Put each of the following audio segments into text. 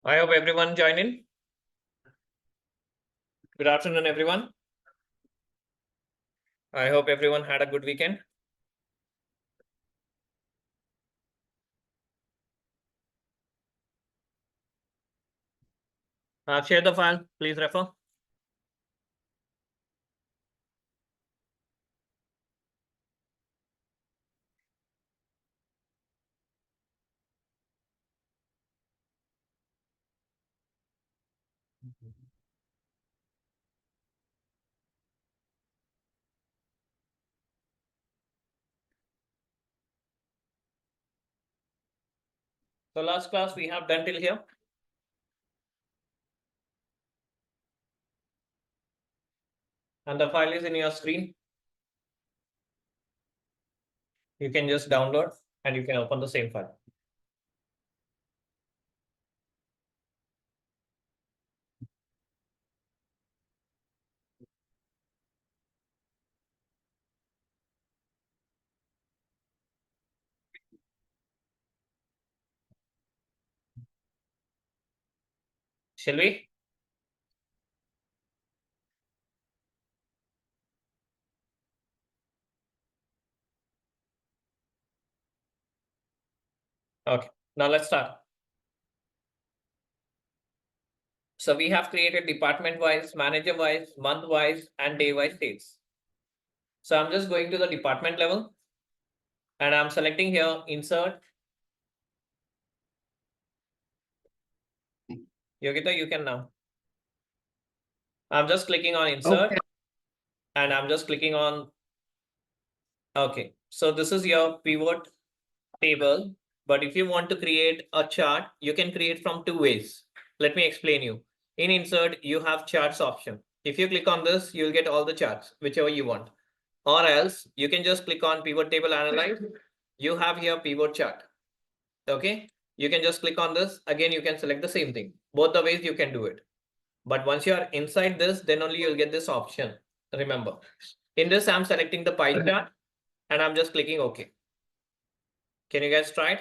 I hope everyone join in. Good afternoon, everyone. I hope everyone had a good weekend. Share the file, please refer. So last class we have done till here. And the file is in your screen. You can just download and you can open the same file. Shall we? Okay, now let's start. So we have created department-wise, manager-wise, month-wise, and day-wise dates. So I'm just going to the department level and I'm selecting here insert. Yogita, you can now. I'm just clicking on insert and I'm just clicking on. Okay, so this is your pivot table. But if you want to create a chart, you can create from two ways. Let me explain you. In insert, you have charts option. If you click on this, you'll get all the charts, whichever you want. Or else you can just click on pivot table analyze. You have here pivot chart. Okay. You can just click on this. Again, you can select the same thing. Both the ways you can do it. But once you are inside this, then only you'll get this option. Remember, in this, I'm selecting the pie chart and I'm just clicking OK. Can you guys try it?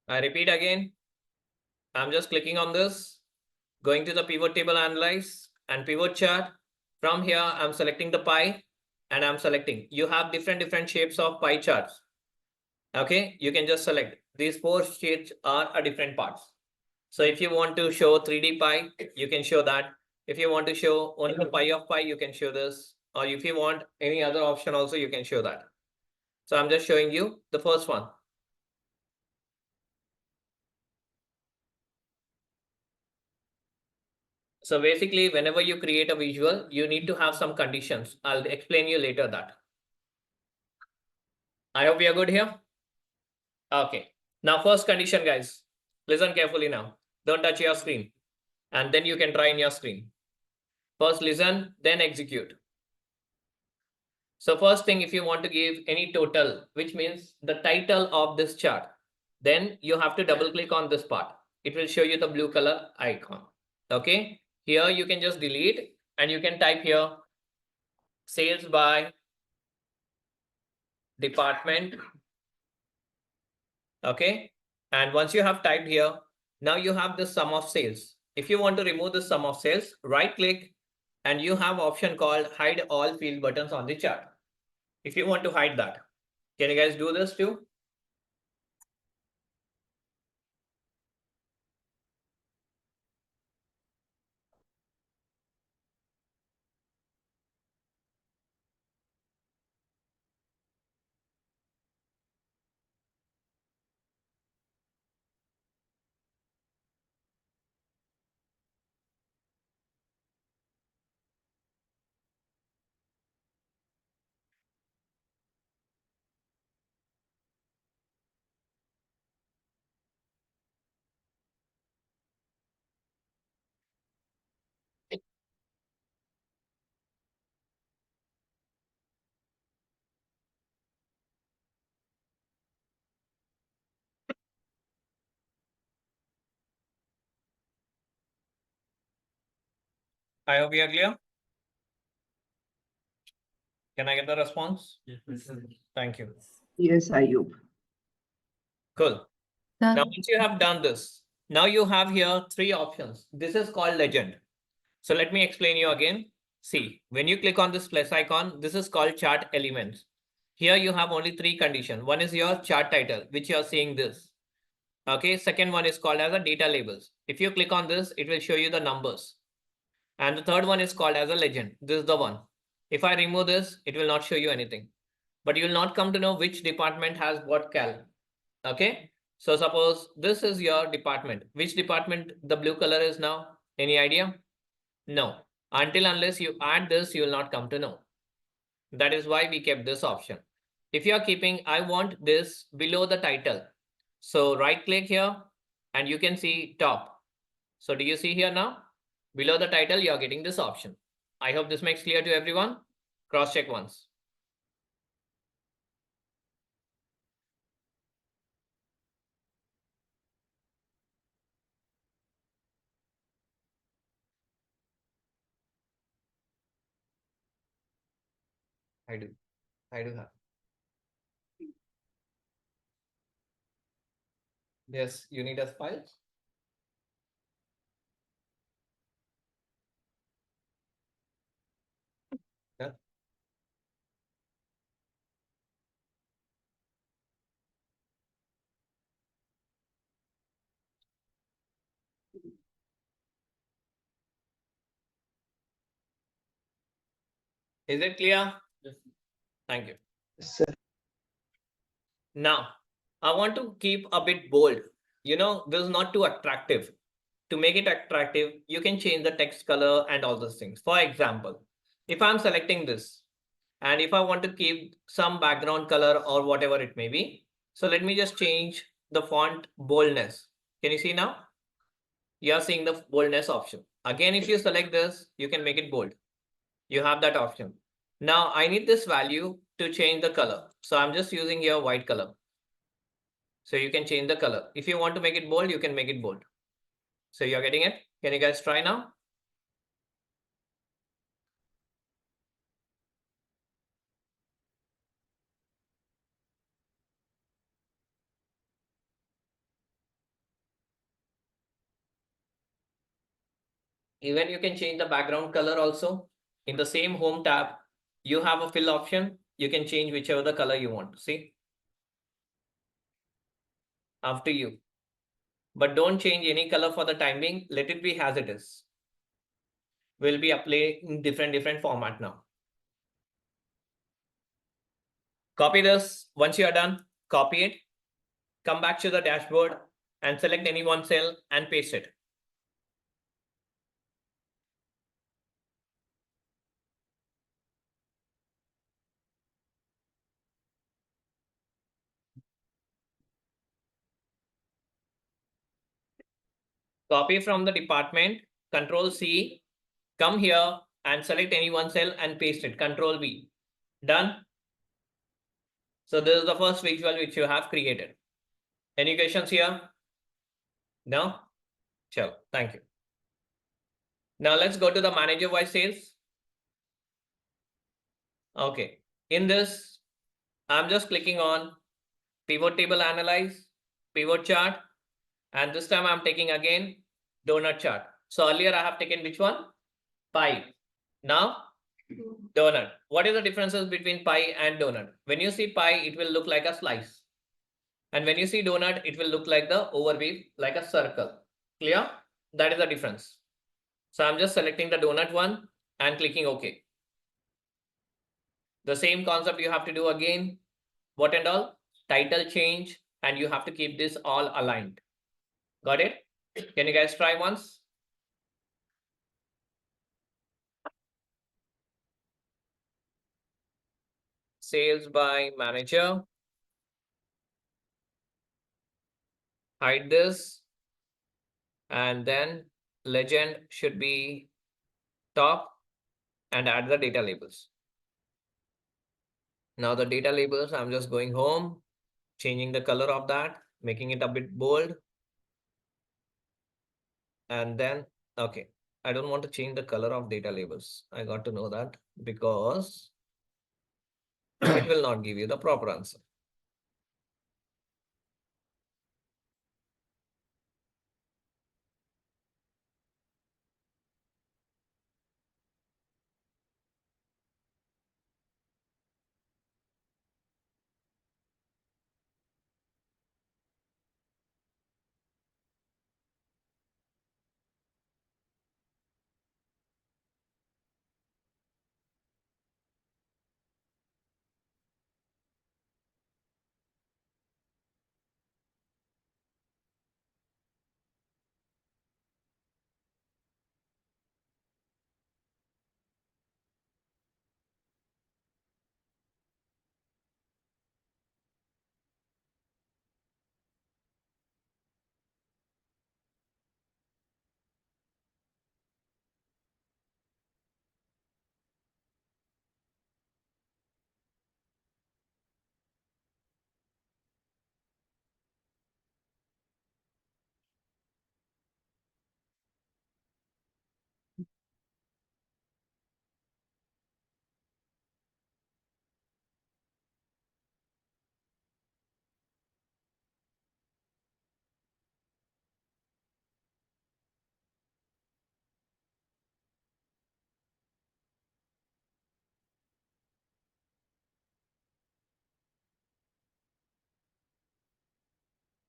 I repeat again. I'm just clicking on this, going to the pivot table analyze and pivot chart. From here, I'm selecting the pie and I'm selecting. You have different shapes of pie charts. Okay, you can just select. These four shapes are a different parts. So if you want to show 3D pie, you can show that. If you want to show only the pie of pie, you can show this. Or if you want any other option also, you can show that. So I'm just showing you the first one. So basically, whenever you create a visual, you need to have some conditions. I'll explain you later that. I hope you're good here. Okay. Now, first condition, guys. Listen carefully now. Don't touch your screen. And then you can try in your screen. First listen, then execute. So first thing, if you want to give any total, which means the title of this chart, then you have to double click on this part. It will show you the blue color icon. Okay. Here you can just delete and you can type here sales by department. Okay. And once you have typed here, now you have the sum of sales. If you want to remove the sum of sales, right click and you have option called hide all field buttons on the chart. If you want to hide that, can you guys do this too? I hope you are clear. Can I get the response? Yes. Thank you. Yes, Ayub. Cool. Now, once you have done this, now you have here three options. This is called legend. So let me explain you again. See, when you click on this plus icon, this is called chart elements. Here you have only three conditions. One is your chart title, which you are seeing this. Okay, second one is called as a data labels. If you click on this, it will show you the numbers. And the third one is called as a legend. This is the one. If I remove this, it will not show you anything. But you will not come to know which department has what cal. Okay, so suppose this is your department. Which department the blue color is now? Any idea? No. Until unless you add this, you will not come to know. That is why we kept this option. If you are keeping, I want this below the title. So right click here and you can see top. So do you see here now? Below the title, you are getting this option. I hope this makes clear to everyone. Cross check once. I do have. Yes, you need a file. Yeah. Is it clear? Yes. Thank you. Sir. Now, I want to keep a bit bold. You know, this is not too attractive. To make it attractive, you can change the text color and all those things. For example, if I'm selecting this and if I want to keep some background color or whatever it may be, so let me just change the font boldness. Can you see now? You are seeing the boldness option. Again, if you select this, you can make it bold. You have that option. Now I need this value to change the color. So I'm just using here white color. So you can change the color. If you want to make it bold, you can make it bold. So you're getting it? Can you guys try now? Even you can change the background color also. In the same home tab, you have a fill option. You can change whichever the color you want. See? After you. But don't change any color for the time being. Let it be as it is. We'll be applying different format now. Copy this. Once you are done, copy it. Come back to the dashboard and select any one cell and paste it. Copy from the department, Control C, come here and select any one cell and paste it, Control V. Done. So this is the first visual which you have created. Any questions here? No? Sure, thank you. Now let's go to the manager voice sales. Okay, in this, I'm just clicking on pivot table analyze, pivot chart, and this time I'm taking again donut chart. So earlier I have taken which one? Pie. Now donut. What is the differences between pie and donut? When you see pie, it will look like a slice. And when you see donut, it will look like the overweave, like a circle. Clear? That is the difference. So I'm just selecting the donut one and clicking OK. The same concept you have to do again. What and all? Title change, and you have to keep this all aligned. Got it? Can you guys try once? Sales by manager. Hide this. And then legend should be top and add the data labels. Now the data labels, I'm just going home, changing the color of that, making it a bit bold. And then, okay. I don't want to change the color of data labels. I got to know that because it will not give you the proper answer.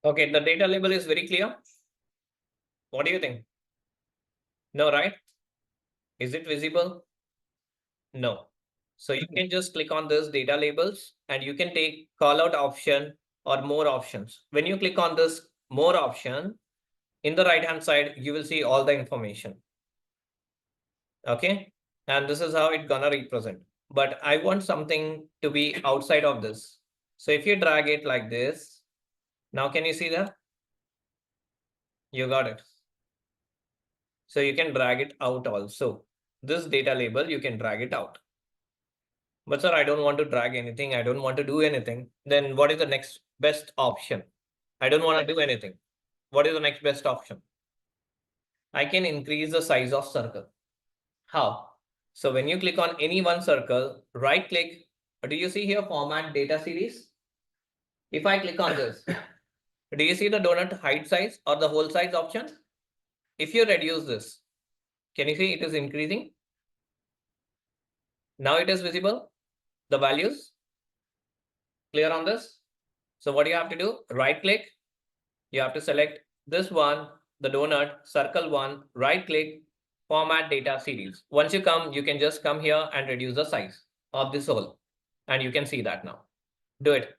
Okay, the data label is very clear. What do you think? No, right? Is it visible? No. So you can just click on this data labels and you can take call out option or more options. When you click on this more option, in the right hand side, you will see all the information. Okay. And this is how it's gonna represent. But I want something to be outside of this. So if you drag it like this, now can you see that? You got it. So you can drag it out also. This data label, you can drag it out. But sir, I don't want to drag anything. I don't want to do anything. Then what is the next best option? I don't want to do anything. What is the next best option? I can increase the size of circle. How? So when you click on any one circle, right click. Do you see here format data series? If I click on this, do you see the donut height size or the whole size option? If you reduce this, can you see it is increasing? Now it is visible, the values. Clear on this? So what do you have to do? Right click. You have to select this one, the donut, circle one, right click, format data series. Once you come, you can just come here and reduce the size of this whole. And you can see that now. Do it.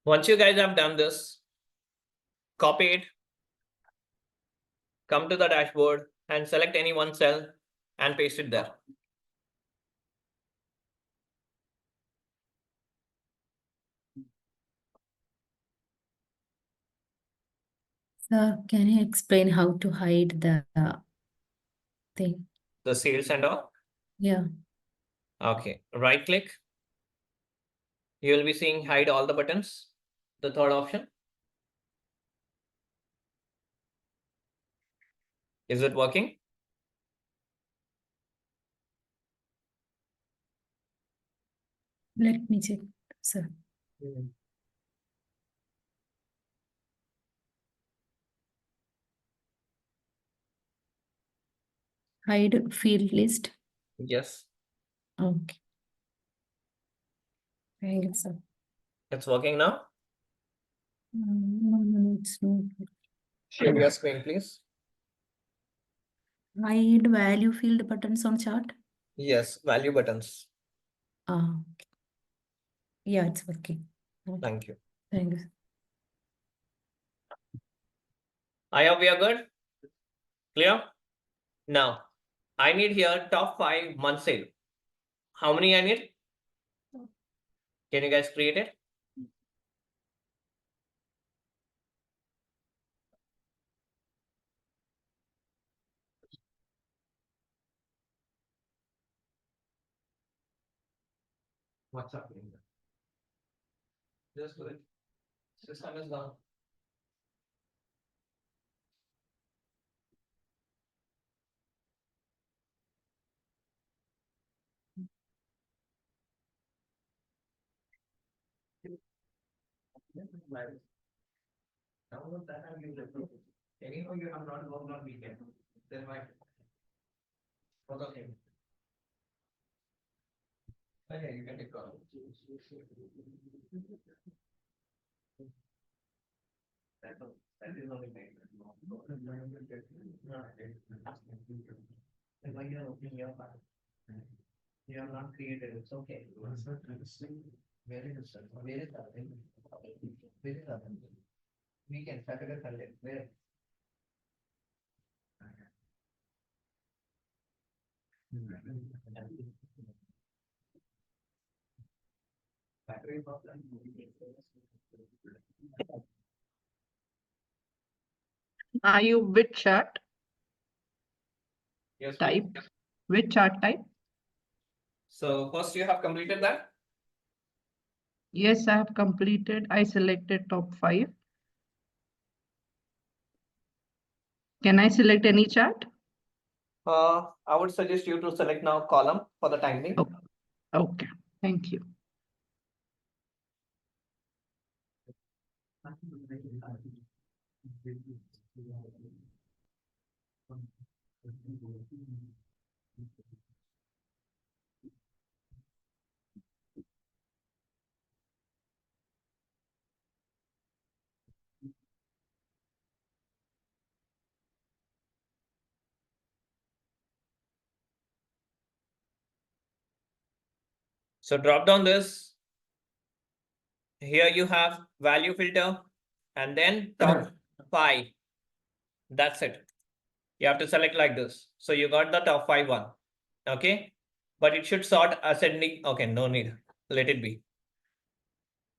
Once you guys have done this, copy it, come to the dashboard and select any one cell and paste it there. Sir, can you explain how to hide the thing? The sales and all. Yeah. Okay, right click. You will be seeing hide all the buttons. The third option. Is it working? Let me check, sir. Hide field list. Yes. Okay. Thank you, sir. It's working now. No, it's not. Share your screen, please. Hide value field buttons on chart. Yes, value buttons. Okay. Yeah, it's working. Thank you. Thank you. I hope we are good. Clear? Now, I need here top 5 month sale. How many I need? Can you guys create it? What's up? Just do it. System is down. Download that and use it. Anyhow, you have not worked on weekend. Then why? What's okay? Okay, you can take call. That is only made. And when you're opening your file, you have not created, it's okay. Where is it? Where is that? Where is that? Weekend, Saturday, Sunday, where? Battery problem. Are you with chart Yes, type? please. Which chart type? So first you have completed that. Yes, I have completed. I selected top 5. Can I select any chart? I would suggest you to select now column for the time being. Okay, thank you. So drop down this. Here you have value filter and then top 5. That's it. You have to select like this. So you got the top 5 one. Okay. But it should sort ascending. Okay, no need. Let it be.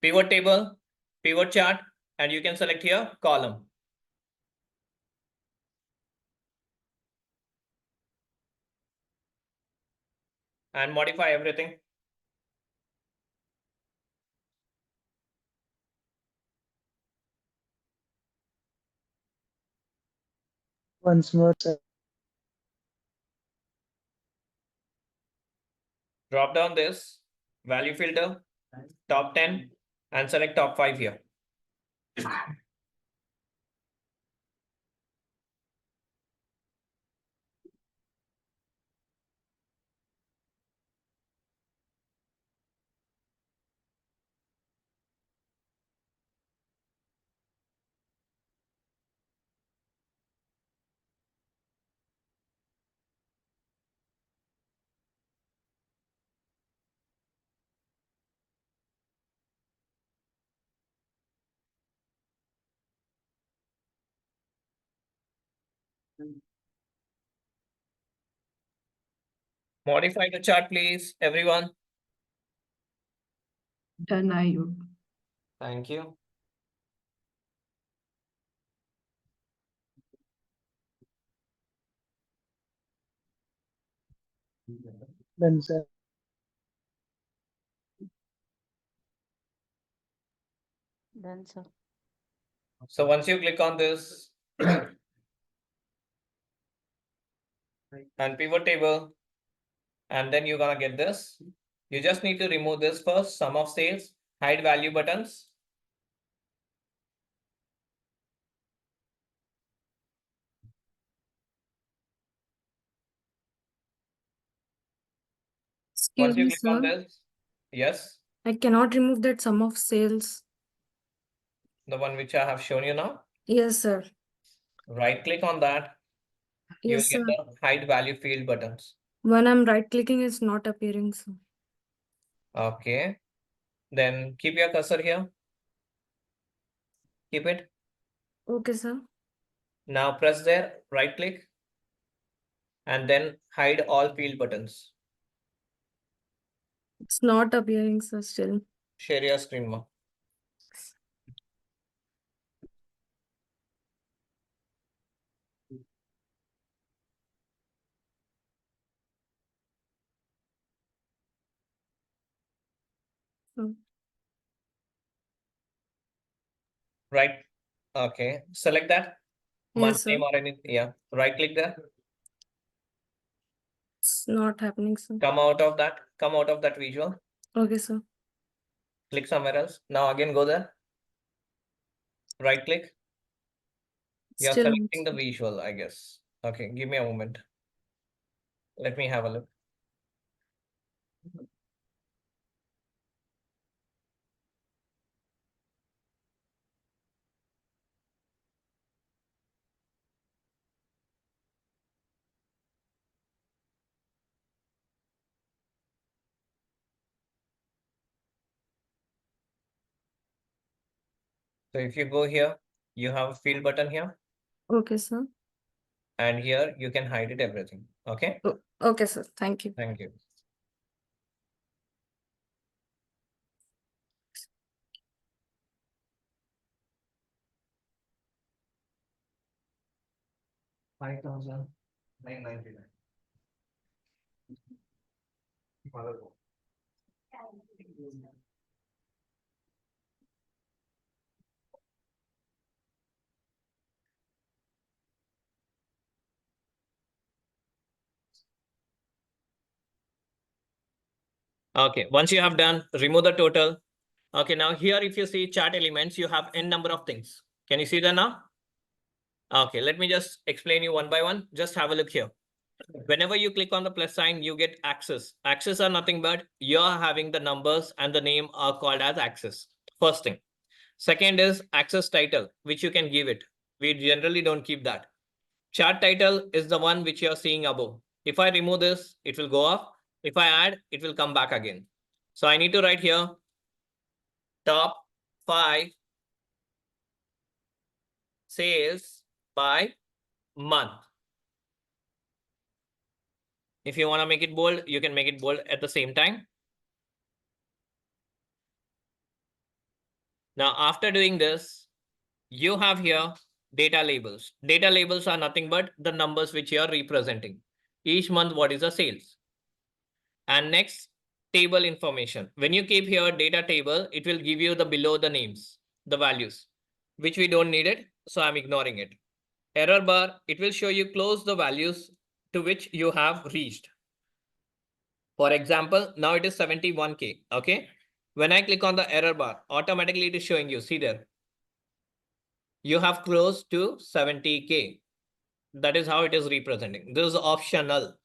Pivot table, pivot chart, and you can select here column. And modify everything. Once more, sir. Drop down this value filter, top 10, and select top 5 here. Modify the chart, please, everyone. Done, Ayub. Thank you. Done, sir. Done, sir. So once you click on this and pivot table, and then you're gonna get this. You just need to remove this first, sum of sales, hide value buttons. Once Excuse you me, click on sir. this, yes, I cannot remove that sum of sales. the one which I have shown you now, Yes, sir. right click on that. You will Yes, get sir. the hide value field buttons. When I'm right clicking, it's not appearing, sir. Okay. Then keep your cursor here. Keep it. Okay, sir. Now press there, right click, and then hide all field buttons. It's not appearing, sir, still. Share your screen, ma. Hmm. Right. Okay. Select that month Yes, sir. name or anything. Yeah. Right click there. It's not happening, sir. Come out of that. Come out of that visual. Okay, sir. Click somewhere else. Now again go there. Right click. You're Still not, selecting the sir. visual, I guess. Okay. Give me a moment. Let me have a look. So if you go here, you have a field button here, Okay, sir. and here you can hide it everything. Okay. Okay, sir. Thank you. Thank you. $5,999. Okay, once you have done, remove the total. Okay, now here if you see chart elements, you have n number of things. Can you see that now? Okay, let me just explain you one by one. Just have a look here. Whenever you click on the plus sign, you get axes. Axes are nothing but you're having the numbers and the name are called as axes. First thing. Second is axis title, which you can give it. We generally don't keep that. Chart title is the one which you're seeing above. If I remove this, it will go off. If I add, it will come back again. So I need to write here top 5 sales by month. If you want to make it bold, you can make it bold at the same time. Now, after doing this, you have here data labels. Data labels are nothing but the numbers which you are representing. Each month, what is the sales? And next, table information. When you keep here data table, it will give you the below the names, the values, which we don't need it. So I'm ignoring it. Error bar, it will show you close the values to which you have reached. For example, now it is 71K. Okay. When I click on the error bar, automatically it is showing you, see there. You have close to 70K. That is how it is representing. This is optional.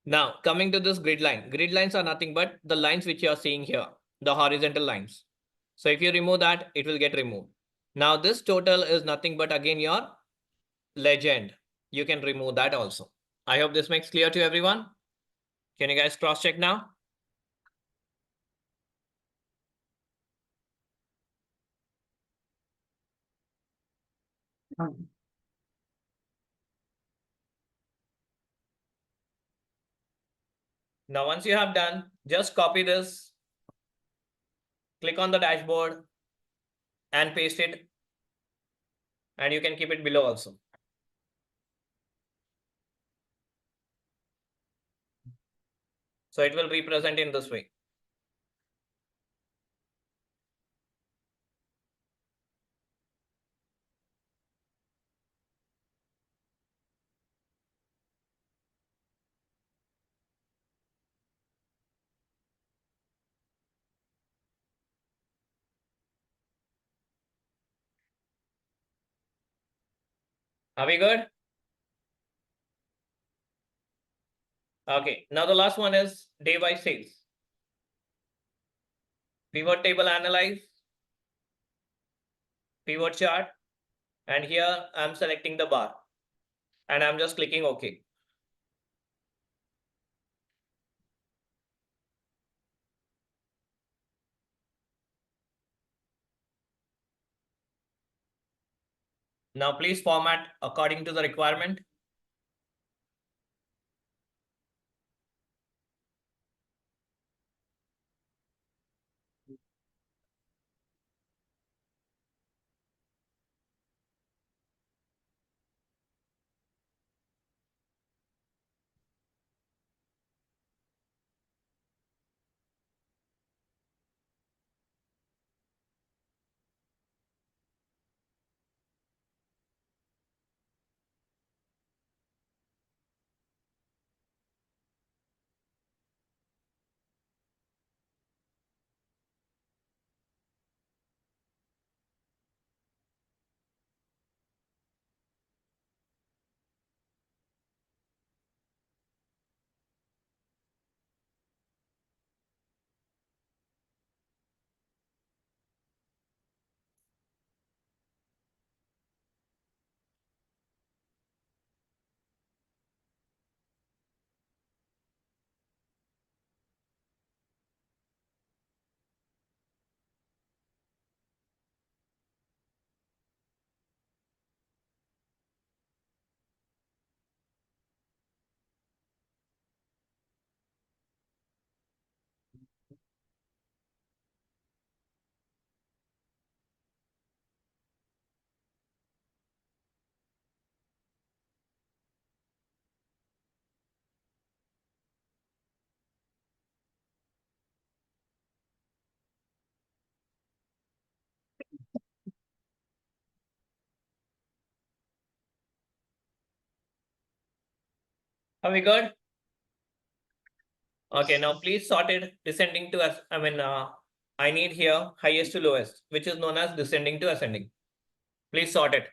Now, coming to this grid line. Grid lines are nothing but the lines which you are seeing here, the horizontal lines. So if you remove that, it will get removed. Now, this total is nothing but again your legend. You can remove that also. I hope this makes clear to everyone. Can you guys cross check now? Now, once you have done, just copy this, click on the dashboard and paste it. And you can keep it below also. So it will represent in this way. Are we good? Okay, now the last one is day by sales. Pivot table analyze, pivot chart, and here I'm selecting the bar and I'm just clicking OK. Now please format according to the requirement. Are we good? Okay, now please sort it descending to I need here highest to lowest, which is known as descending to ascending. Please sort it.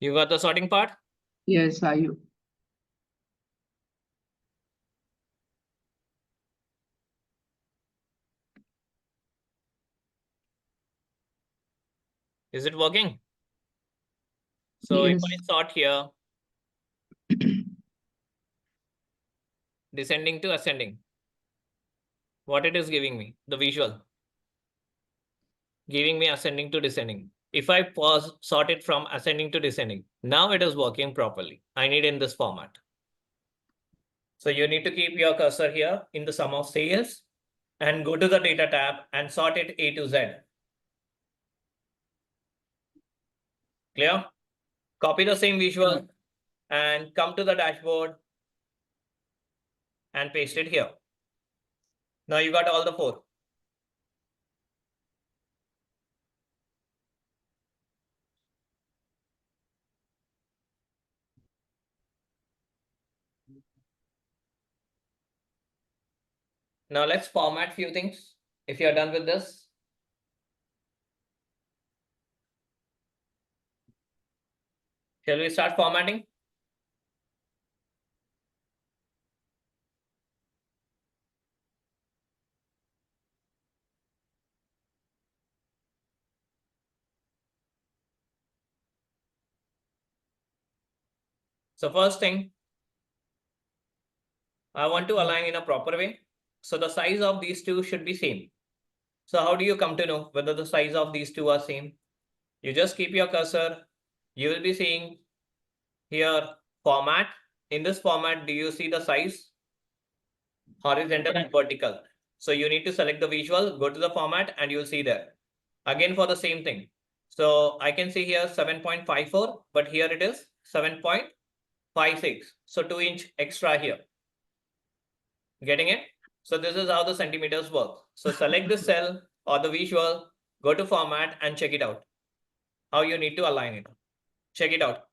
You got the sorting part? Yes, Ayu. Is it working? So if I Yes. sort here, descending to ascending, what it is giving me? The visual. Giving me ascending to descending. If I pause, sort it from ascending to descending, now it is working properly. I need in this format. So you need to keep your cursor here in the sum of sales and go to the data tab and sort it A to Z. Clear? Copy the same visual and come to the dashboard and paste it here. Now you got all the 4. Now let's format few things. If you're done with this, shall we start formatting? So first thing, I want to align in a proper way. So the size of these two should be same. So how do you come to know whether the size of these two are same? You just keep your cursor. You will be seeing here format. In this format, do you see the size? Horizontal and vertical. So you need to select the visual, go to the format, and you'll see there. Again for the same thing. So I can see here 7.54, but here it is 7.56. So 2-inch extra here. Getting it? So this is how the centimeters work. So select the cell or the visual, go to format and check it out. How you need to align it. Check it out.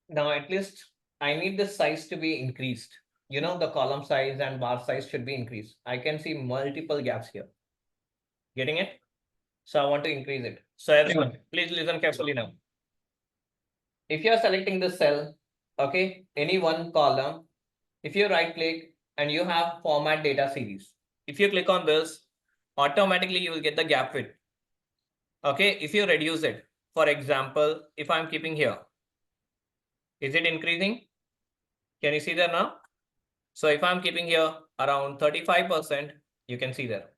Now at least I need the size to be increased. You know, the column size and bar size should be increased. I can see multiple gaps here. Getting it? So I want to increase it. So everyone, please listen carefully now. If you are selecting the cell, okay, any one column, if you right click and you have format data series, if you click on this, automatically you will get the gap width. Okay, if you reduce it, for example, if I'm keeping here, is it increasing? Can you see that now? So if I'm keeping here around 35%, you can see there.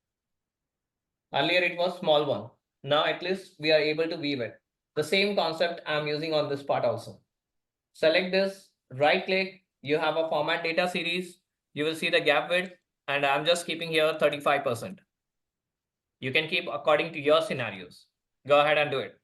Earlier it was small one. Now at least we are able to weave it. The same concept I'm using on this part also. Select this, right click, you have a format data series, you will see the gap width, and I'm just keeping here 35%. You can keep according to your scenarios. Go ahead and do it.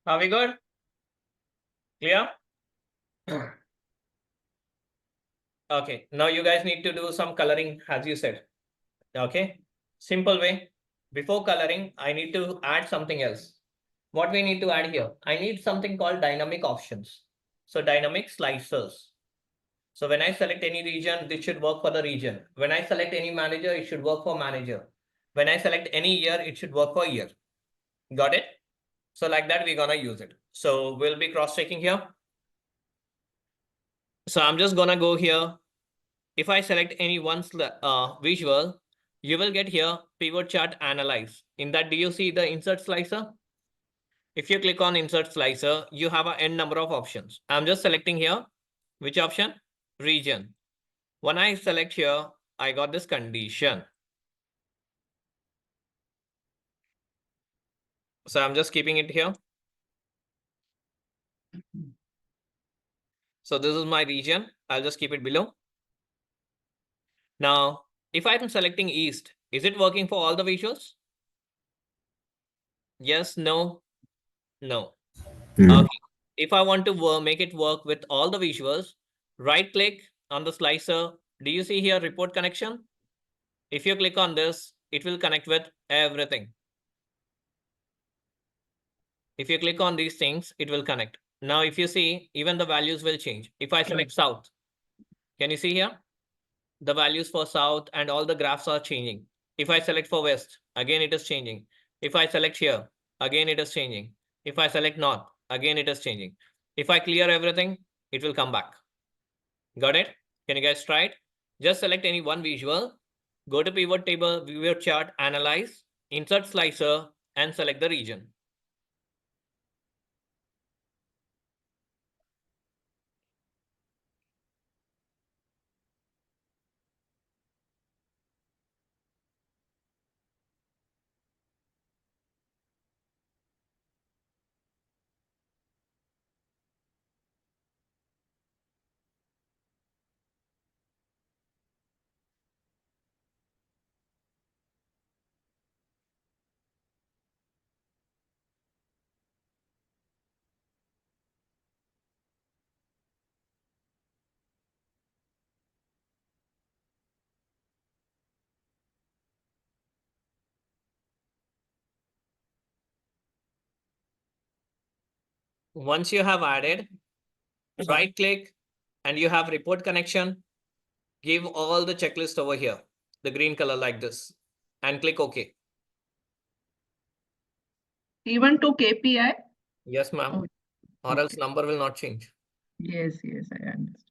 Are we good? Clear? Okay, now you guys need to do some coloring as you said. Okay, simple way. Before coloring, I need to add something else. What we need to add here? I need something called dynamic options. So dynamic slicers. So when I select any region, this should work for the region. When I select any manager, it should work for manager. When I select any year, it should work for year. Got it? So like that, we're gonna use it. So we'll be cross-checking here. So I'm just gonna go here. If I select any one visual, you will get here pivot chart analyze. In that, do you see the insert slicer? If you click on insert slicer, you have an n number of options. I'm just selecting here. Which option? Region. When I select here, I got this condition. So I'm just keeping it here. So this is my region. I'll just keep it below. Now, if I'm selecting east, is it working for all the visuals? Yes, no, no. Okay. If I want to make it work with all the visuals, right click on the slicer. Do you see here report connection? If you click on this, it will connect with everything. If you click on these things, it will connect. Now, if you see, even the values will change. If I select south, can you see here? The values for south and all the graphs are changing. If I select for west, again it is changing. If I select here, again it is changing. If I select north, again it is changing. If I clear everything, it will come back. Got it? Can you guys try it? Just select any one visual, go to pivot table, viewer chart, analyze, insert slicer, and select the region. Once you have added, right click and you have report connection, give all the checklist over here, the green color like this, and click OK. Even to KPI? Yes, ma'am. Oh, Or else number will not change. yes, yes, I understand.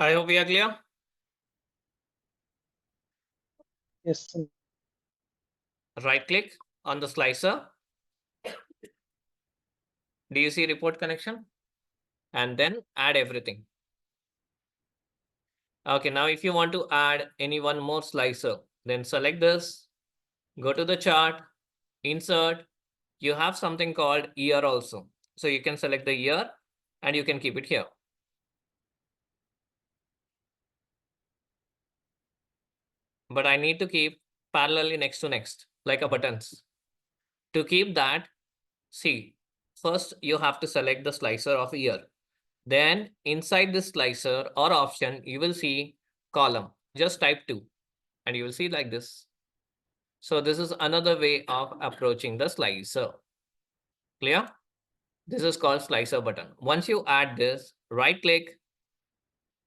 I hope we are clear. Yes, sir. Right click on the slicer. Do you see report connection? And then add everything. Okay, now if you want to add any one more slicer, then select this, go to the chart, insert. You have something called year also. So you can select the year and you can keep it here. But I need to keep parallelly next to next, like a buttons. To keep that, see, first you have to select the slicer of year. Then inside this slicer or option, you will see column. Just type 2 and you will see like this. So this is another way of approaching the slicer. Clear? This is called slicer button. Once you add this, right click,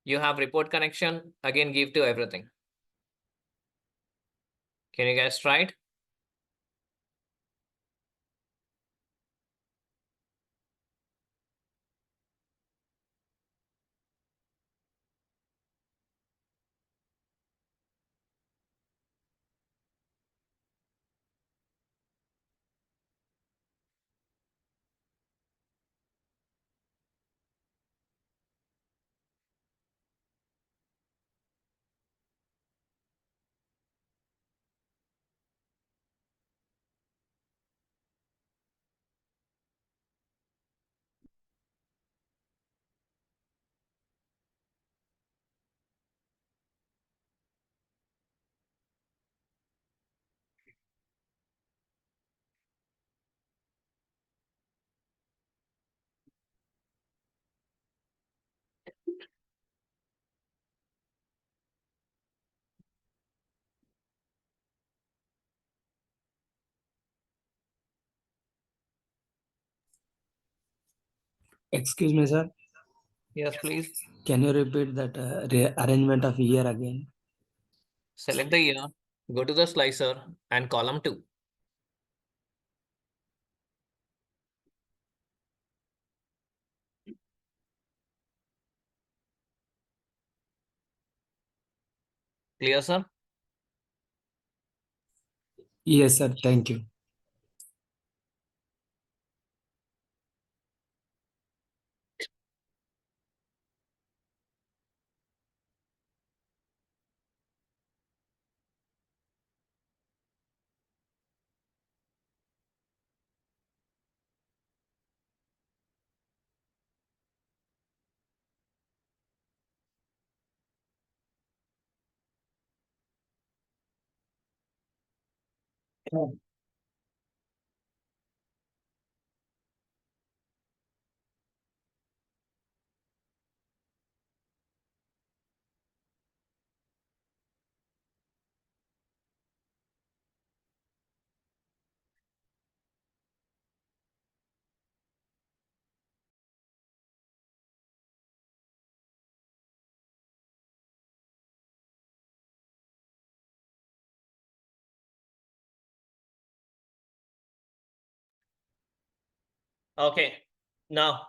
you have report connection, again give to everything. Can you guys try it? Excuse me, sir. Yes, please. Can you repeat that arrangement of year again? Select the year, go to the slicer and column 2. Clear, sir? Yes, sir. Thank you. Okay. Now,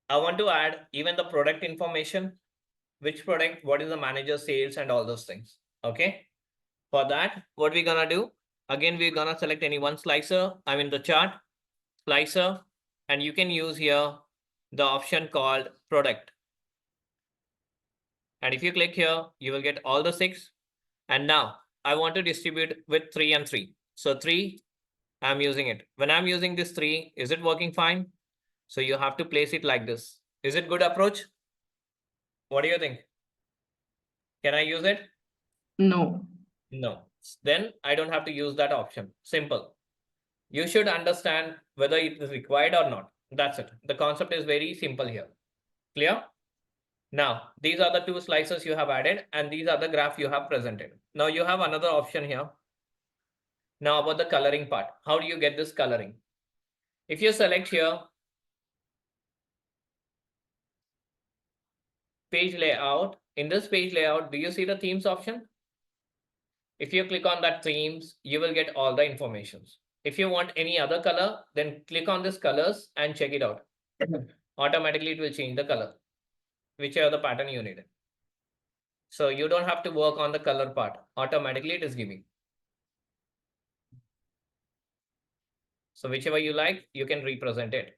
I want to add even the product information, which product, what is the manager sales and all those things. Okay. For that, what we're gonna do, again, we're gonna select any one slicer, I mean the chart, slicer, and you can use here the option called product. And if you click here, you will get all the 6. And now I want to distribute with 3 and 3. So 3, I'm using it. When I'm using this 3, is it working fine? So you have to place it like this. Is it good approach? What do you think? Can I use it? No. No. Then I don't have to use that option. Simple. You should understand whether it is required or not. That's it. The concept is very simple here. Clear? Now, these are the 2 slices you have added and these are the graph you have presented. Now you have another option here. Now about the coloring part. How do you get this coloring? If you select here, page layout, in this page layout, do you see the themes option? If you click on that themes, you will get all the informations. If you want any other color, then click on this colors and check it out. Automatically, it will change the color, whichever the pattern you need. So you don't have to work on the color part. Automatically, it is giving. So whichever you like, you can represent it.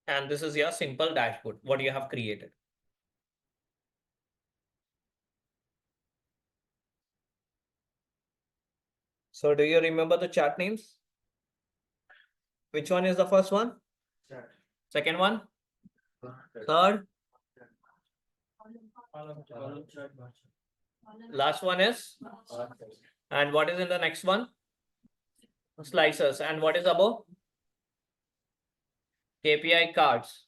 And this is your simple dashboard, what you have created. So do you remember the chart names? Which one is the first one? Second one? Third? Last one is? And what is in the next one? Slices. And what is above? KPI cards.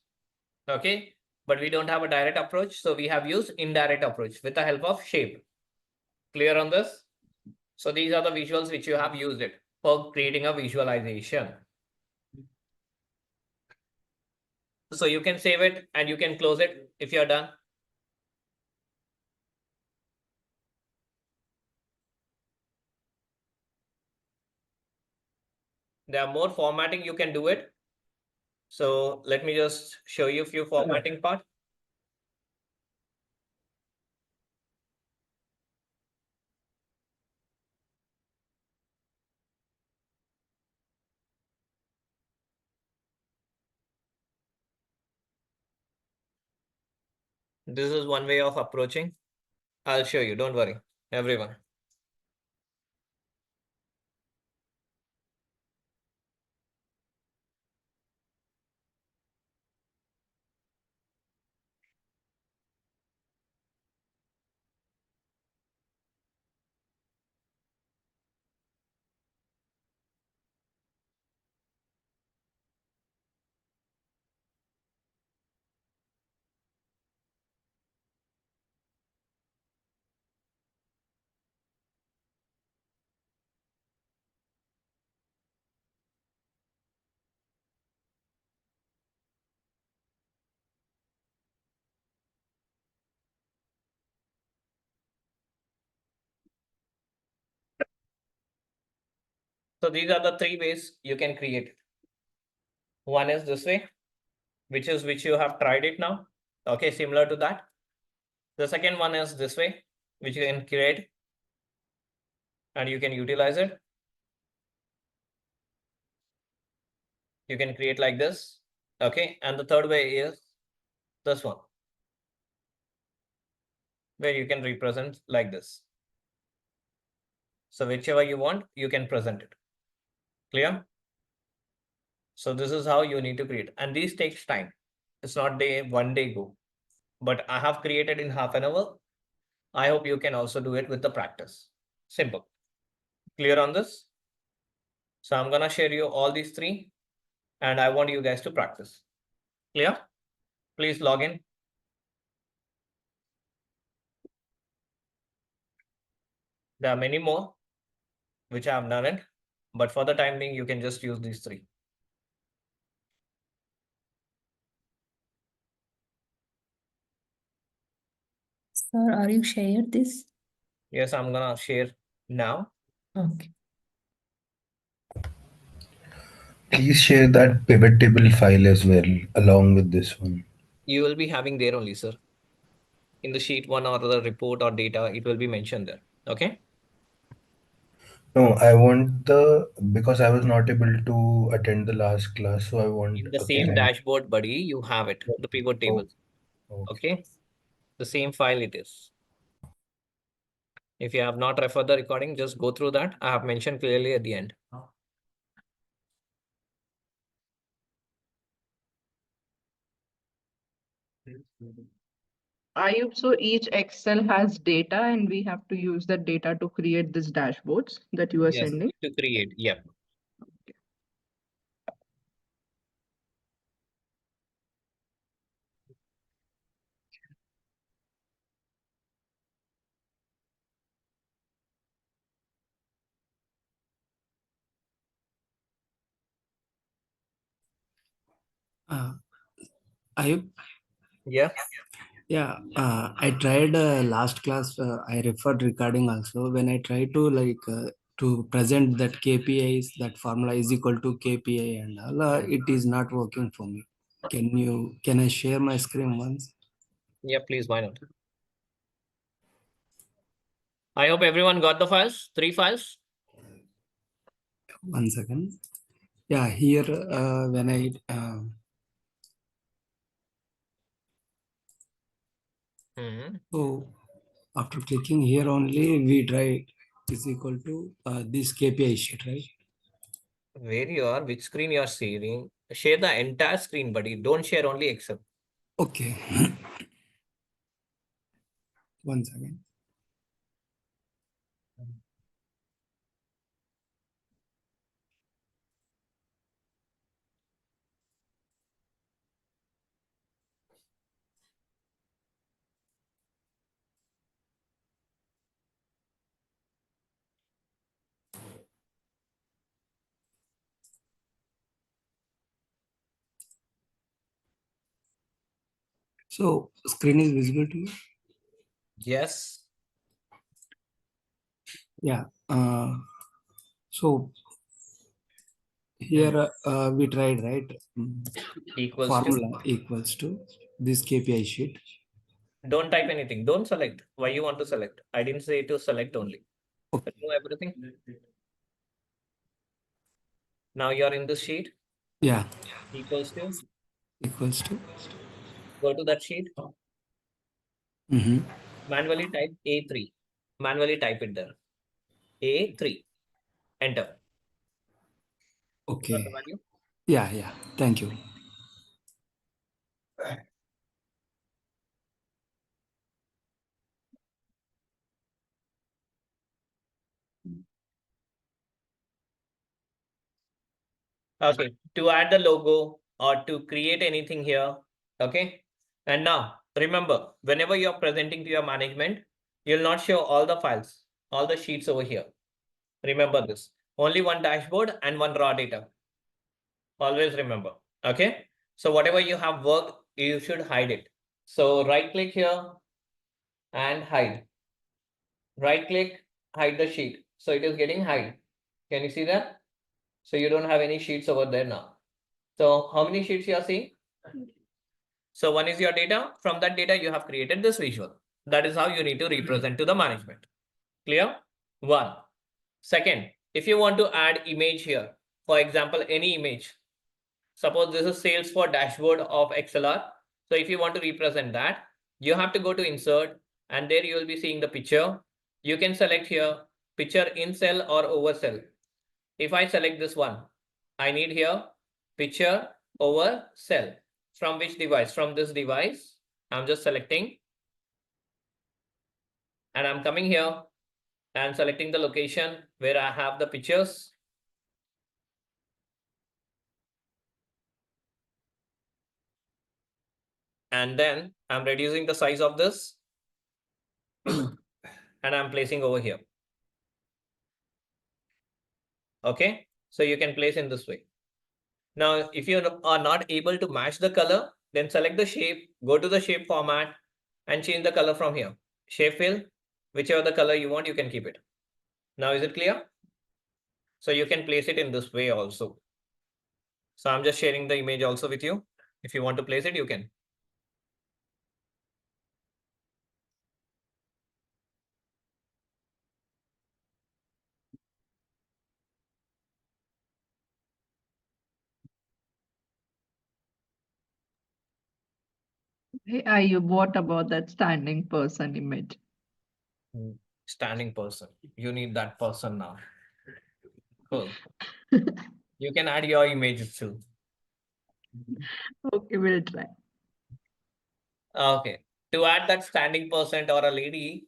Okay. But we don't have a direct approach. So we have used indirect approach with the help of shape. Clear on this? So these are the visuals which you have used it for creating a visualization. So you can save it and you can close it if you're done. There are more formatting you can do it. So let me just show you a few formatting part. This is one way of approaching. I'll show you, don't worry, everyone. So these are the three ways you can create it. One is this way, which you have tried it now. Okay, similar to that. The second one is this way, which you can create and you can utilize it. You can create like this. Okay, and the third way is this one, where you can represent like this. So whichever you want, you can present it. Clear? So this is how you need to create. And these takes time. It's not one day go. But I have created in half an hour. I hope you can also do it with the practice. Simple. Clear on this? So I'm gonna share you all these three and I want you guys to practice. Clear? Please log in. There are many more which I have done it, but for the time being, you can just use these three. Sir, are you shared this? Yes, I'm gonna share now. Okay. Please share that pivot table file as well, along with this one. You will be having there only, sir. In the sheet one or the report or data, it will be mentioned there. Okay. No, because I was not able to attend the last class, so I want In the a same pivot. dashboard, buddy, you have it, the pivot table. Okay. The same file it is. If you have not referred the recording, just go through that. I have mentioned clearly at the end. Ayub, so each Excel has data and we have to use that data to create these dashboards that you are Yes, sending. to create. Yeah. Ayub, Yeah. yeah, I tried last class. I referred recording also. When I try to present that KPIs, that formula is equal to KPI and all, it is not working for me. Can I share my screen once? Yeah, please, why not? I hope everyone got the files, 3 files. 1 second. Yeah, here when I Hmm. So after clicking here only, we try is equal to this KPI sheet, right? Where you are, which screen you are sharing? Share the entire screen, buddy. Don't share only Excel. Okay. One second. So screen is visible to you? Yes. Yeah. So here we tried, right? Equals Formula equals to this KPI sheet. Don't type anything. Don't select. Why you want to select? I didn't say to select only. Okay. Remove everything. Now you're in this sheet. Yeah. Equals to. Equals to. Go to that sheet. Mm-hmm. Manually type A3. Manually type it there. A3. Enter. Got the Okay. value? Yeah. Yeah. Thank you. Okay. To add the logo or to create anything here. Okay. And now remember, whenever you're presenting to your management, you'll not show all the files, all the sheets over here. Remember this. Only one dashboard and one raw data. Always remember. Okay. So whatever you have worked, you should hide it. So right click here and hide. Right click, hide the sheet. So it is getting hide. Can you see that? So you don't have any sheets over there now. So how many sheets you are seeing? So one is your data. From that data, you have created this visual. That is how you need to represent to the management. Clear? One. Second, if you want to add image here, for example, any image. Suppose this is sales for dashboard of XLR. So if you want to represent that, you have to go to insert and there you will be seeing the picture. You can select here picture in cell or over cell. If I select this one, I need here picture over cell. From which device? From this device. I'm just selecting and I'm coming here and selecting the location where I have the pictures. And then I'm reducing the size of this and I'm placing over here. Okay, so you can place in this way. Now, if you are not able to match the color, then select the shape, go to the shape format and change the color from here. Shape fill, whichever the color you want, you can keep it. Now, is it clear? So you can place it in this way also. So I'm just sharing the image also with you. If you want to place it, you can. Hey, Ayub, what about that standing person image? Standing person. You need that person now. Cool. You can add your image too. Okay, we'll try. Okay. To add that standing person or a lady,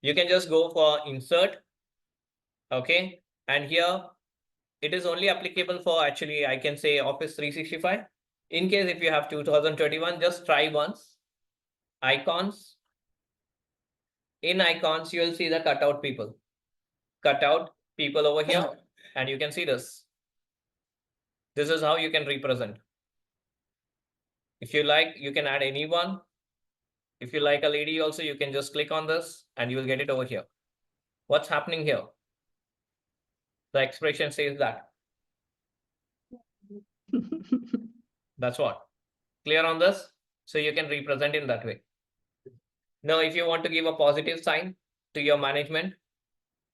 you can just go for insert. Okay. And here it is only applicable for actually, I can say Office 365. In case if you have 2021, just try once. Icons. In icons, you will see the cutout people. Cutout people over here. And you can see this. This is how you can represent. If you like, you can add anyone. If you like a lady also, you can just click on this and you will get it over here. What's happening here? The expression says that. That's what. Clear on this? So you can represent in that way. Now, if you want to give a positive sign to your management,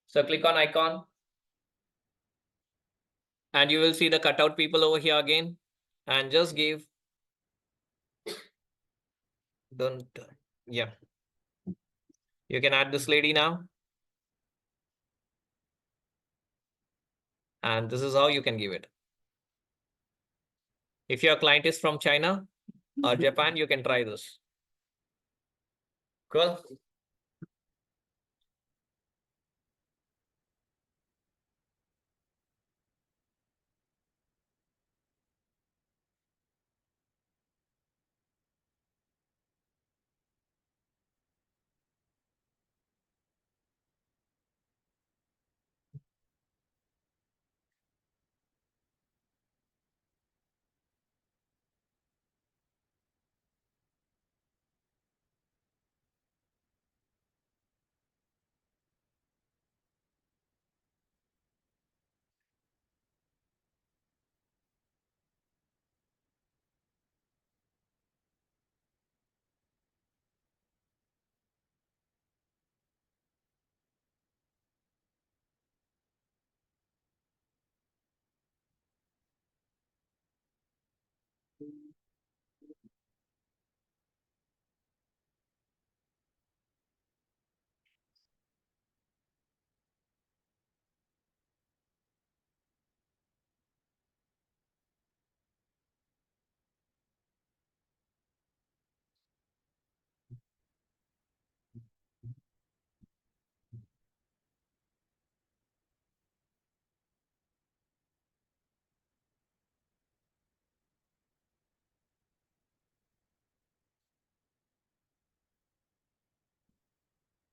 so click on icon. And you will see the cutout people over here again. And just give. Don't. Yeah. You can add this lady now. And this is how you can give it. If your client is from China or Japan, you can try this. Cool.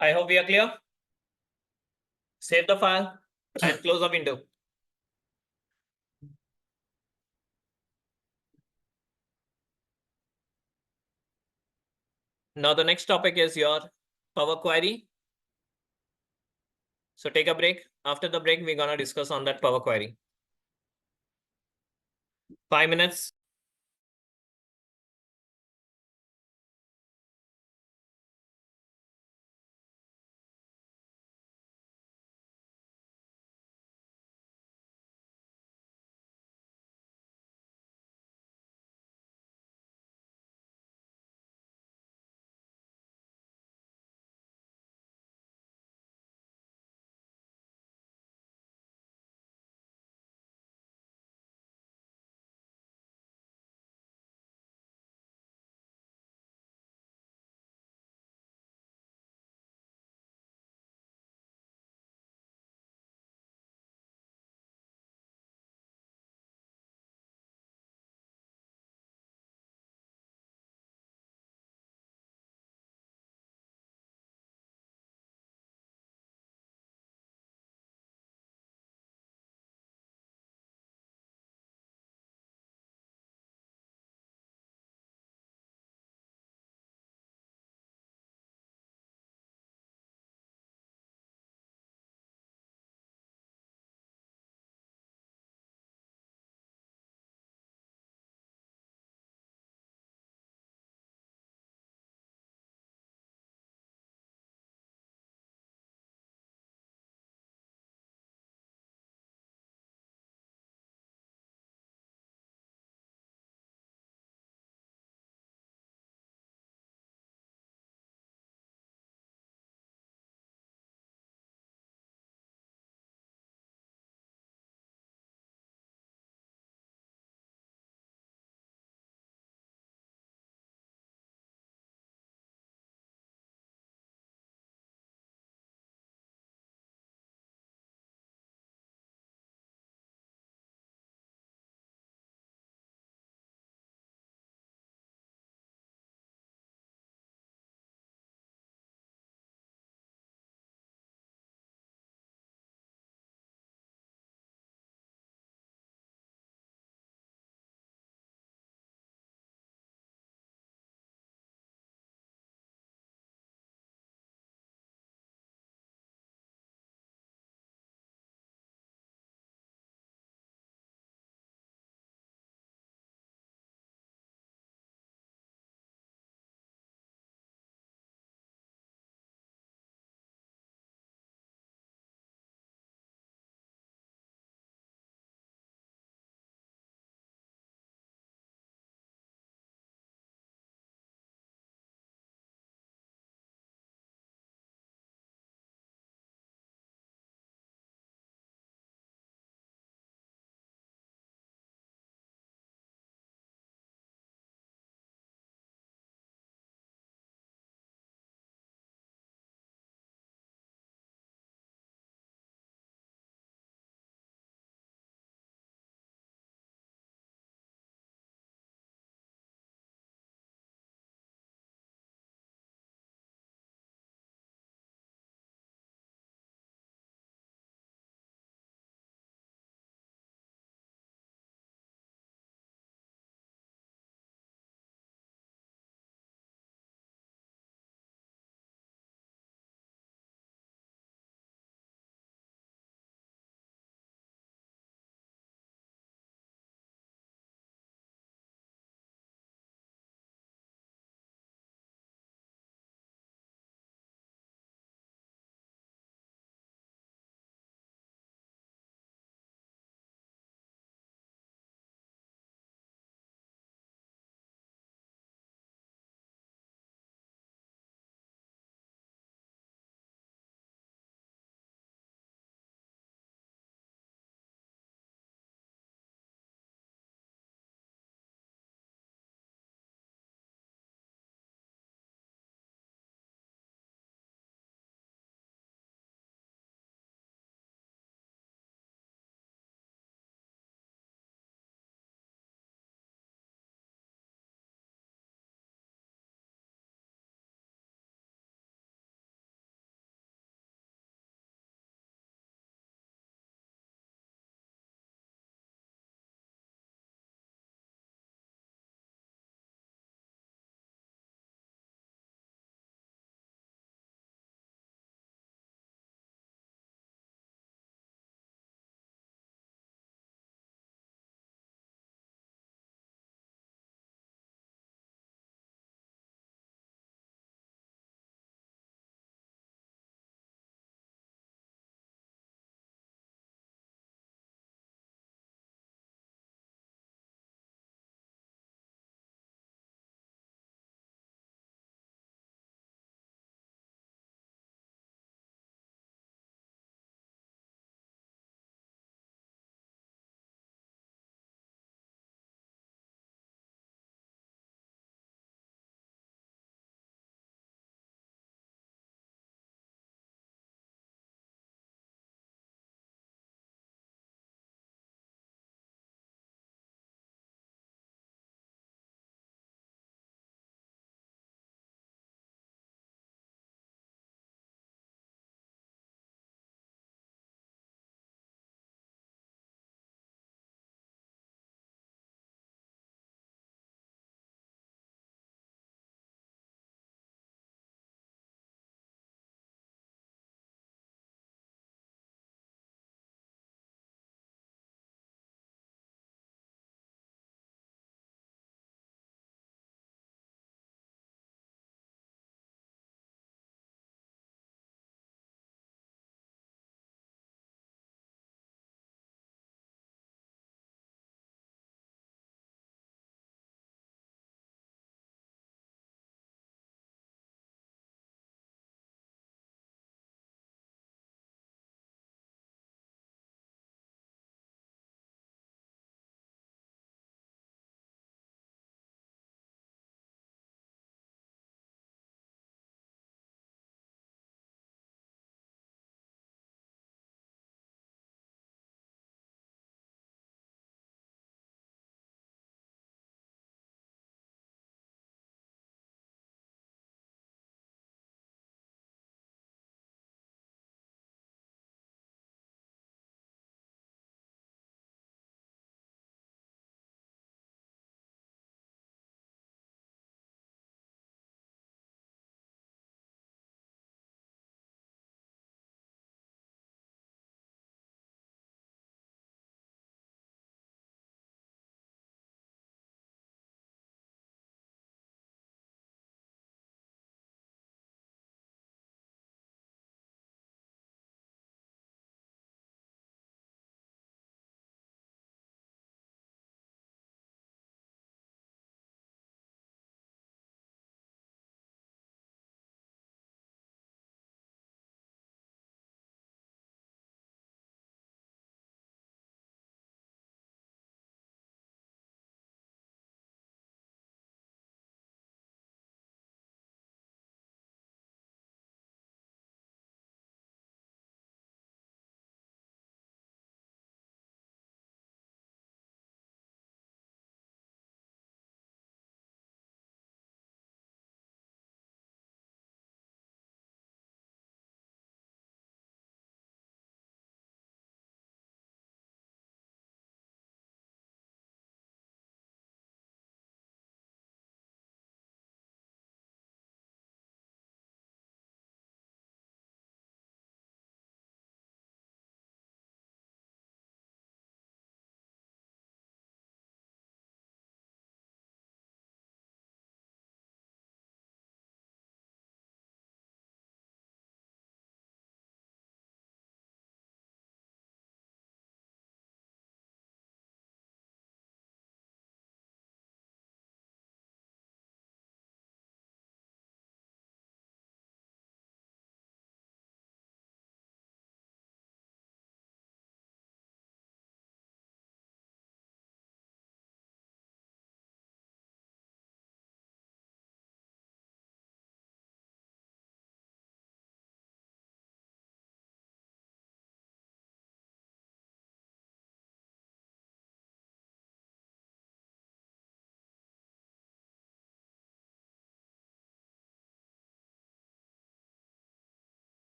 I hope we are clear. Save the file and close the window. Now the next topic is your Power Query. So take a break. After the break, we're gonna discuss on that Power Query. 5 minutes.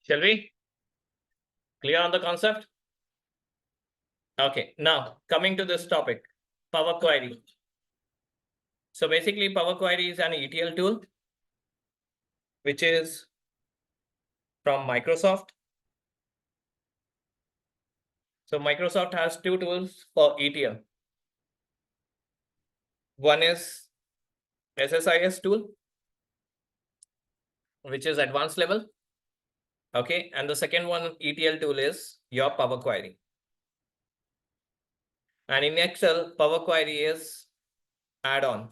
Shall we? Clear on the concept? Okay, now coming to this topic, Power Query. So basically, Power Query is an ETL tool, which is from Microsoft. So Microsoft has two tools for ETL. One is SSIS tool, which is advanced level. Okay, and the second one ETL tool is your Power Query. And in Excel, Power Query is add-on.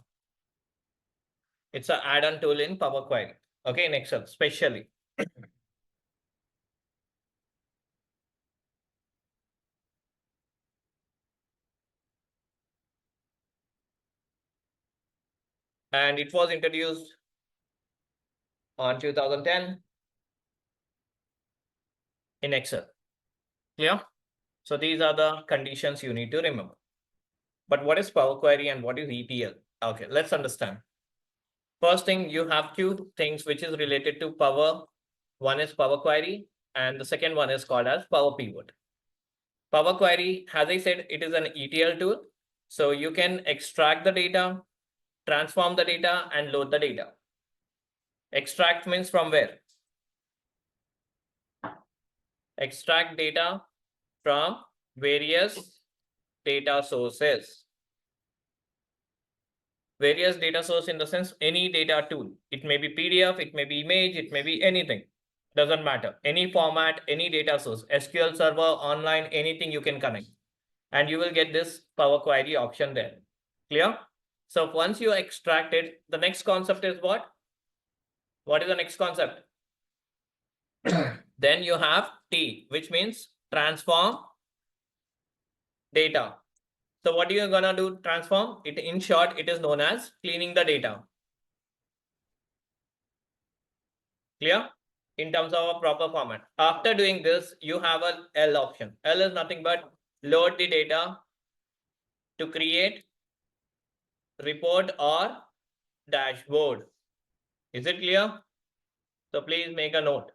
It's an add-on tool in Power Query. Okay, in Excel, especially. And it was introduced on 2010 in Excel. Clear? So these are the conditions you need to remember. But what is Power Query and what is ETL? Okay, let's understand. First thing, you have two things which is related to Power. One is Power Query and the second one is called as Power Pivot. Power Query, as I said, it is an ETL tool. So you can extract the data, transform the data and load the data. Extract means from where? Extract data from various data sources. Various data source in the sense any data tool. It may be PDF, it may be image, it may be anything. Doesn't matter. Any format, any data source, SQL server, online, anything you can connect. And you will get this Power Query option there. Clear? So once you extract it, the next concept is what? What is the next concept? Then you have T, which means transform data. So what are you gonna do? Transform it. In short, it is known as cleaning the data. Clear? In terms of a proper format. After doing this, you have a L option. L is nothing but load the data to create report or dashboard. Is it clear? So please make a note.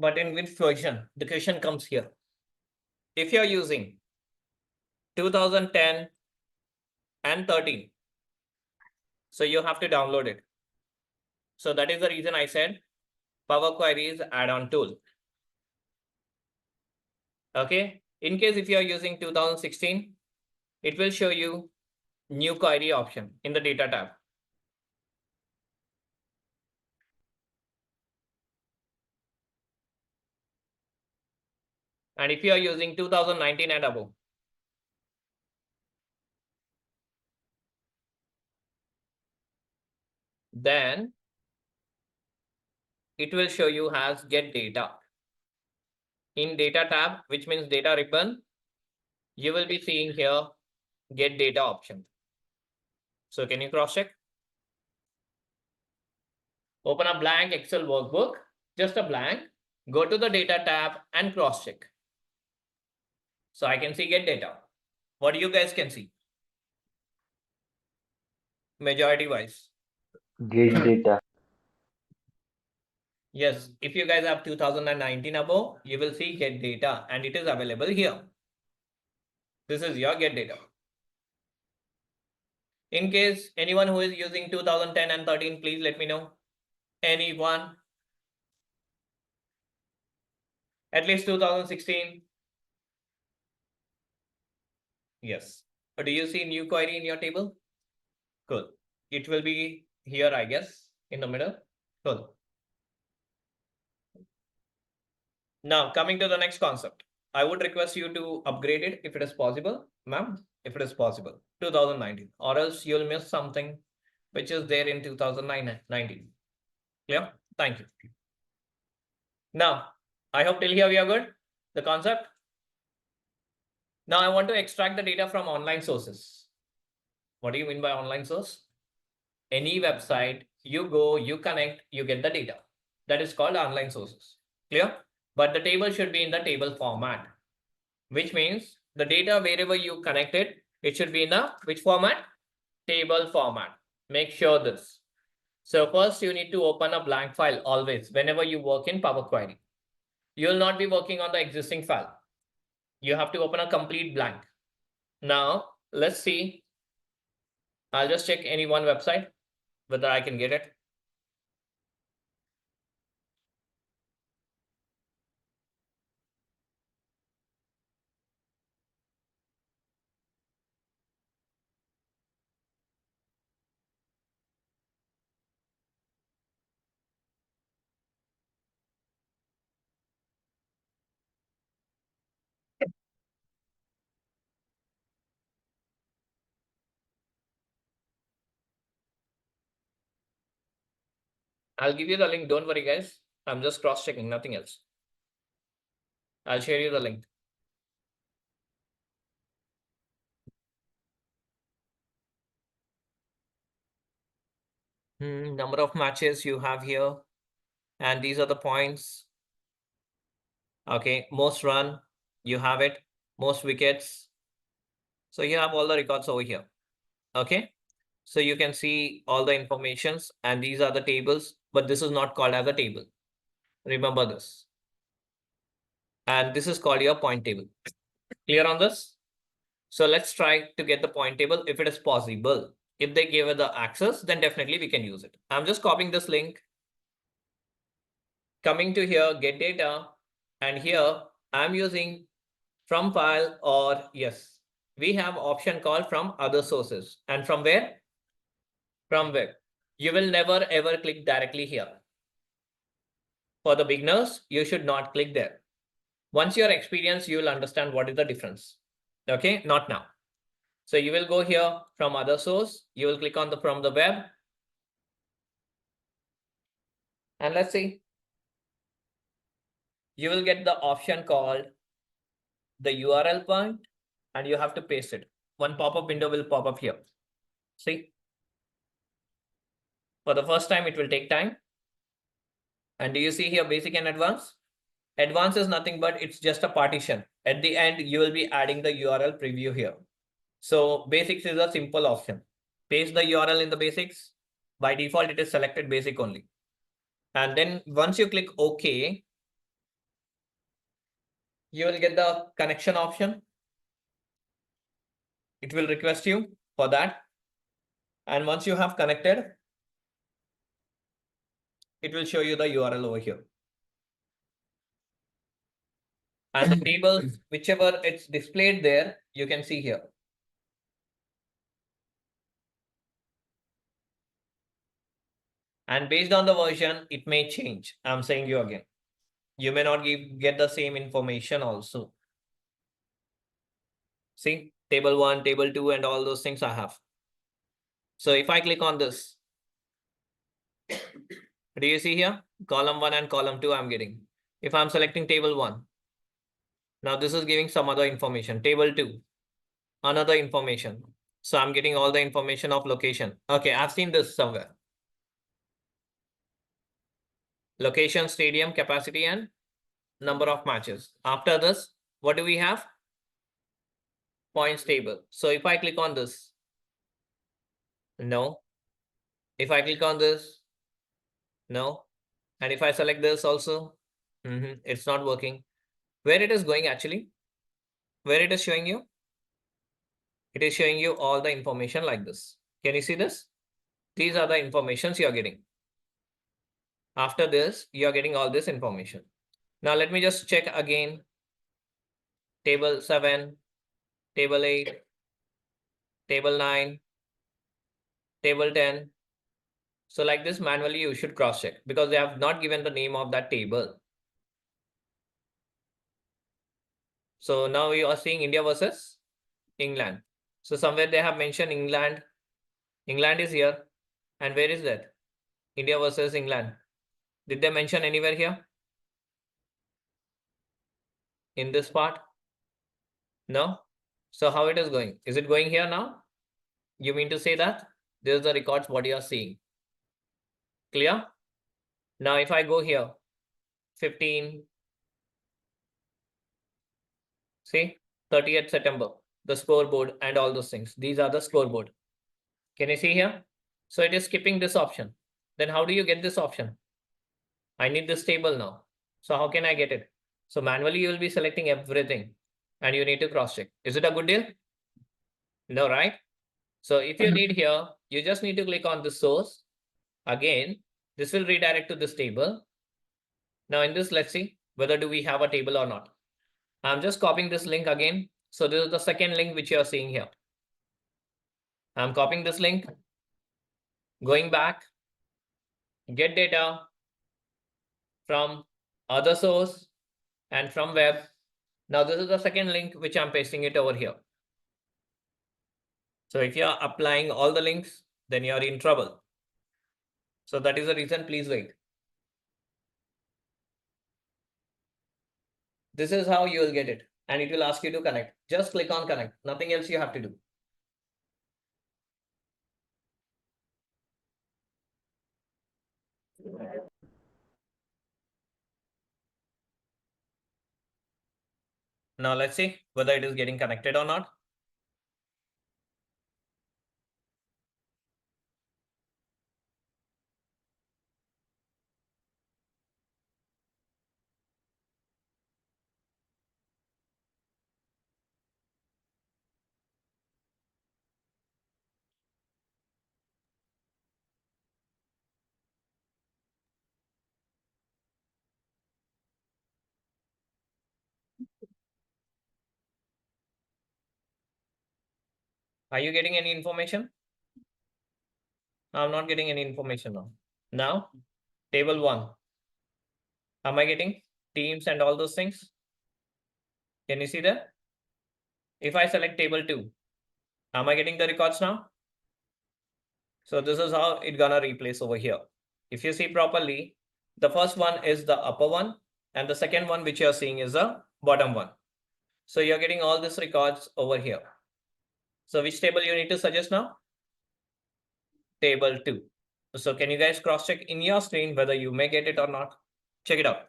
But in which version? The question comes here. If you're using 2010 and 13, so you have to download it. So that is the reason I said Power Query is add-on tool. Okay. In case if you are using 2016, it will show you new query option in the data tab. And if you are using 2019 and above, then it will show you as get data. in data tab, which means data ribbon, you will be seeing here get data option. So can you cross check? Open a blank Excel workbook, just a blank, go to the data tab and cross check. So I can see get data. What do you guys can see? Majority wise. Get data. Yes, if you guys have 2019 above, you will see get data and it is available here. This is your get data. In case anyone who is using 2010 and 13, please let me know. Anyone? At least 2016? Yes. But do you see new query in your table? Cool. It will be here, I guess, in the middle. Cool. Now, coming to the next concept, I would request you to upgrade it if it is possible, ma'am, if it is possible, 2019, or else you'll miss something which is there in 2019. Clear? Thank you. Now, I hope till here we are good. The concept. Now, I want to extract the data from online sources. What do you mean by online source? Any website, you go, you connect, you get the data. That is called online sources. Clear? But the table should be in the table format, which means the data wherever you connect it, it should be in a which format? Table format. Make sure this. So first you need to open a blank file always whenever you work in Power Query. You will not be working on the existing file. You have to open a complete blank. Now let's see. I'll just check any one website whether I can get it. I'll give you the link. Don't worry, guys. I'm just cross-checking, nothing else. I'll share you the link. Number of matches you have here. And these are the points. Okay, most run, you have it. Most wickets. So you have all the records over here. Okay. So you can see all the informations and these are the tables, but this is not called as a table. Remember this. And this is called your point table. Clear on this? So let's try to get the point table if it is possible. If they give us the access, then definitely we can use it. I'm just copying this link. Coming to here, get data. And here I'm using from file or yes, we have option called from other sources. And from where? From web. You will never ever click directly here. For the beginners, you should not click there. Once you're experienced, you will understand what is the difference. Okay, not now. So you will go here from other source. You will click on the from the web. And let's see. You will get the option called the URL point and you have to paste it. One pop-up window will pop up here. See? For the first time, it will take time. And do you see here basic and advanced? Advanced is nothing but it's just a partition. At the end, you will be adding the URL preview here. So basics is a simple option. Paste the URL in the basics. By default, it is selected basic only. And then once you click OK, you will get the connection option. It will request you for that. And once you have connected, it will show you the URL over here. And the tables, whichever it's displayed there, you can see here. And based on the version, it may change. I'm saying you again. You may not get the same information also. See, table 1, table 2, and all those things I have. So if I click on this, do you see here? Column 1 and column 2 I'm getting. If I'm selecting table 1, Now this is giving some other information. Table 2, another information. So I'm getting all the information of location. Okay, I've seen this somewhere. Location, stadium, capacity, and number of matches. After this, what do we have? Points table. So if I click on this, no. If I click on this, no. And if I select this also, it's not working. Where it is going actually? Where it is showing you? It is showing you all the information like this. Can you see this? These are the informations you're getting. After this, you're getting all this information. Now let me just check again. Table 7, table 8, table 9, table 10. So like this, manually you should cross check because they have not given the name of that table. So now you are seeing India versus England. So somewhere they have mentioned England. England is here. And where is that? India versus England. Did they mention anywhere here? In this part? No? So how it is going? Is it going here now? You mean to say that? This is the records what you are seeing. Clear? Now if I go here, 15, see, 30th September, the scoreboard and all those things. These are the scoreboard. Can you see here? So it is skipping this option. Then how do you get this option? I need this table now. So how can I get it? So manually you will be selecting everything and you need to cross check. Is it a good deal? No, right? So if you need here, you just need to click on the source. Again, this will redirect to this table. Now in this, let's see whether do we have a table or not. I'm just copying this link again. So this is the second link which you are seeing here. I'm copying this link, going back, get data from other source and from web. Now this is the second link which I'm pasting it over here. So if you're applying all the links, then you're in trouble. So that is the reason, please wait. This is how you will get it. And it will ask you to connect. Just click on connect. Nothing else you have to do. Now let's see whether it is getting connected or not. Are you getting any information? I'm not getting any information now. Now, table 1. Am I getting teams and all those things? Can you see that? If I select table 2, am I getting the records now? So this is how it's gonna replace over here. If you see properly, the first one is the upper one and the second one which you're seeing is the bottom one. So you're getting all these records over here. So which table you need to suggest now? Table 2. So can you guys cross check in your screen whether you may get it or not? Check it out.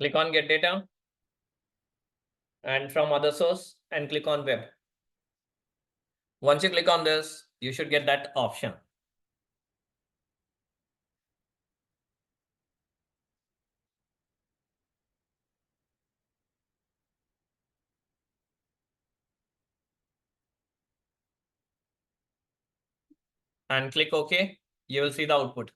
Click on get data and from other source and click on web. Once you click on this, you should get that option. And click OK, you will see the output.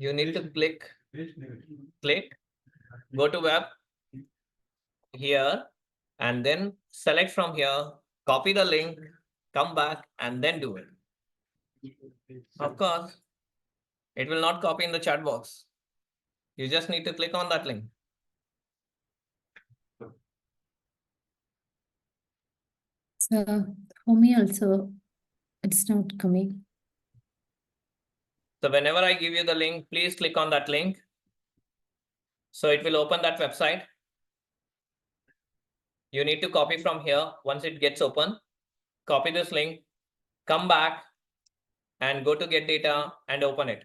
You need to click, go to web here, and then select from here, copy the link, come back, and then do it. Of course, it will not copy in the chat box. You just need to click on that link. So for me also, it's not coming. So whenever I give you the link, please click on that link. So it will open that website. You need to copy from here. Once it gets open, copy this link, come back and go to get data and open it.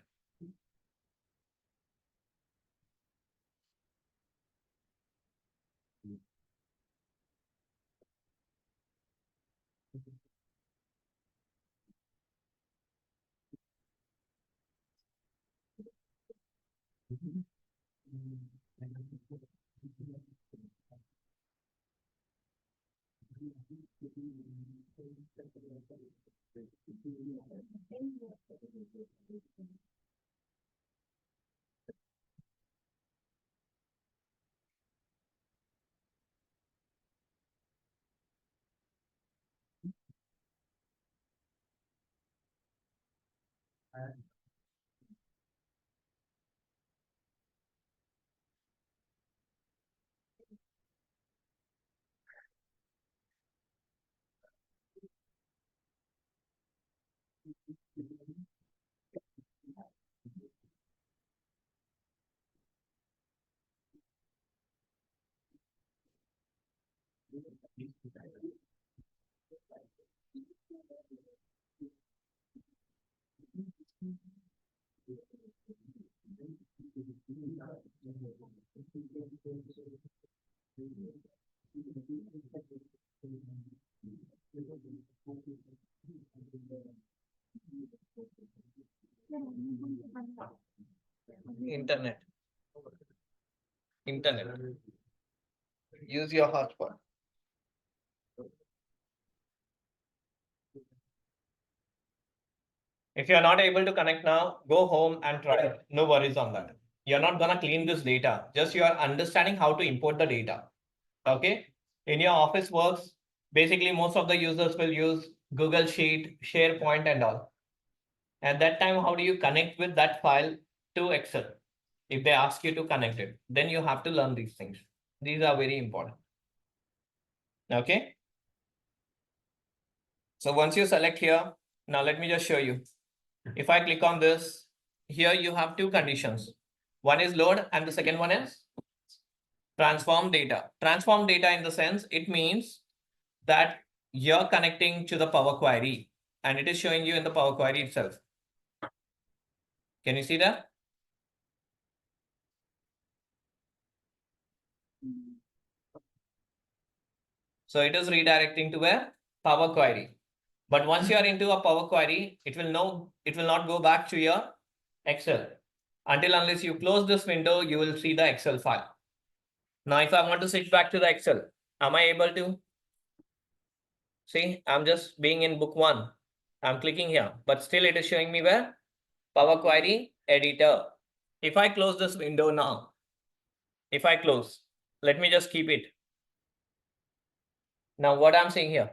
Internet. Use your hotspot. If you're not able to connect now, go home and try it. No worries on that. You're not gonna clean this data. Just you are understanding how to import the data. Okay. In your office works, basically most of the users will use Google Sheet, SharePoint and all. At that time, how do you connect with that file to Excel? If they ask you to connect it, then you have to learn these things. These are very important. Okay. So once you select here, now let me just show you. If I click on this, here you have two conditions. One is load and the second one is transform data. Transform data in the sense, it means that you're connecting to the Power Query and it is showing you in the Power Query itself. Can you see that? So it is redirecting to a Power Query. But once you are into a Power Query, it will not go back to your Excel. Until unless you close this window, you will see the Excel file. Now, if I want to switch back to the Excel, am I able to? See, I'm just being in book 1. I'm clicking here, but still it is showing me where? Power Query Editor. If I close this window now, if I close, let me just keep it. Now, what I'm seeing here?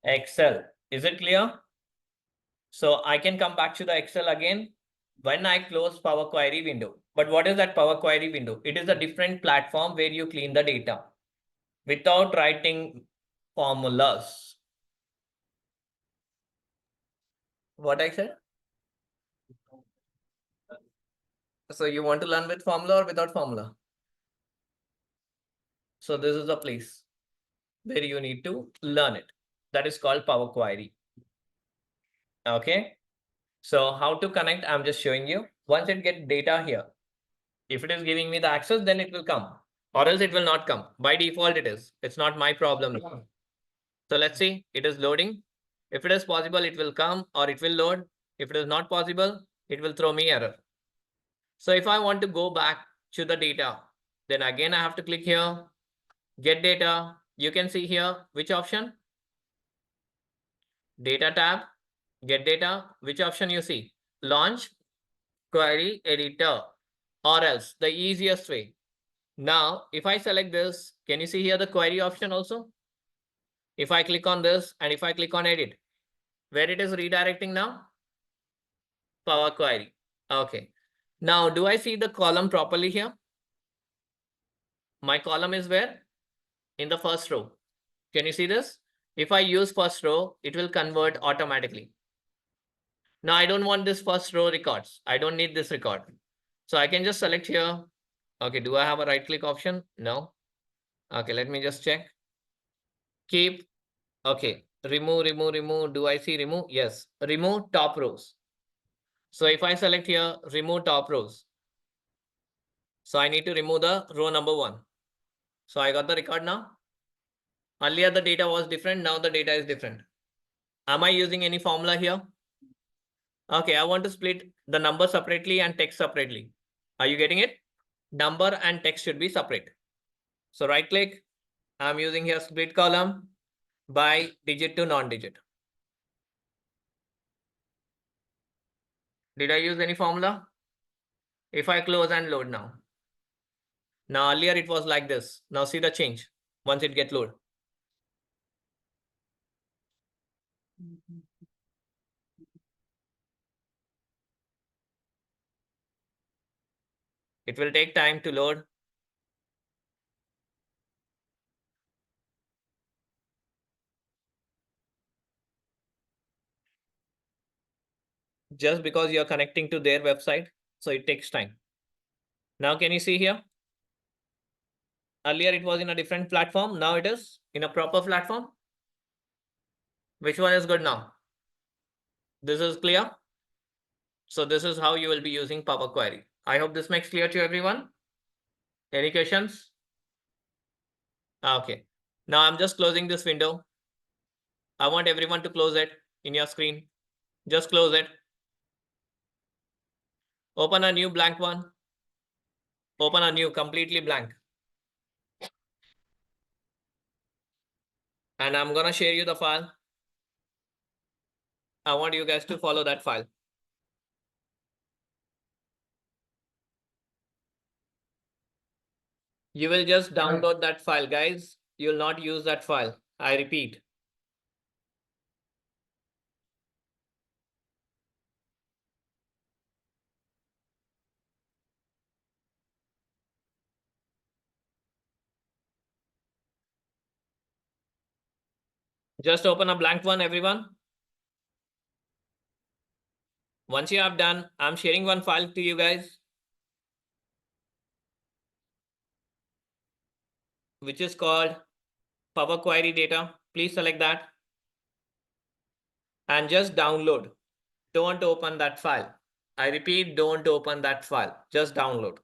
Excel. Is it clear? So I can come back to the Excel again when I close Power Query window. But what is that Power Query window? It is a different platform where you clean the data without writing formulas. What I said? So you want to learn with formula or without formula? So this is a place where you need to learn it. That is called Power Query. Okay. So how to connect? I'm just showing you. Once it get data here, if it is giving me the access, then it will come, or else it will not come. By default, it is. It's not my problem. So let's see, it is loading. If it is possible, it will come or it will load. If it is not possible, it will throw me error. So if I want to go back to the data, then again, I have to click here, get data. You can see here, which option? Data tab, get data, which option you see? Launch, query, editor, or else the easiest way. Now, if I select this, can you see here the query option also? If I click on this and if I click on edit, where it is redirecting now? Power Query. Okay. Now, do I see the column properly here? My column is where? In the first row. Can you see this? If I use first row, it will convert automatically. Now, I don't want this first row records. I don't need this record. So I can just select here. Okay, do I have a right click option? No. Okay, let me just check. Keep. Okay, remove. Do I see remove? Yes, remove top rows. So if I select here, remove top rows. So I need to remove the row number 1. So I got the record now. Earlier the data was different. Now the data is different. Am I using any formula here? Okay, I want to split the number separately and text separately. Are you getting it? Number and text should be separate. So right click. I'm using here split column by digit to non-digit. Did I use any formula? If I close and load now. Now earlier it was like this. Now see the change once it get load. It will take time to load. Just because you're connecting to their website, so it takes time. Now can you see here? Earlier it was in a different platform. Now it is in a proper platform. Which one is good now? This is clear. So this is how you will be using Power Query. I hope this makes clear to everyone. Any questions? Okay. Now I'm just closing this window. I want everyone to close it in your screen. Just close it. Open a new blank one. Open a new completely blank. And I'm gonna share you the file. I want you guys to follow that file. You will just download that file, guys. You'll not use that file. I repeat. Just open a blank one, everyone. Once you have done, I'm sharing one file to you guys, which is called Power Query Data. Please select that and just download. Don't open that file. I repeat, don't open that file. Just download.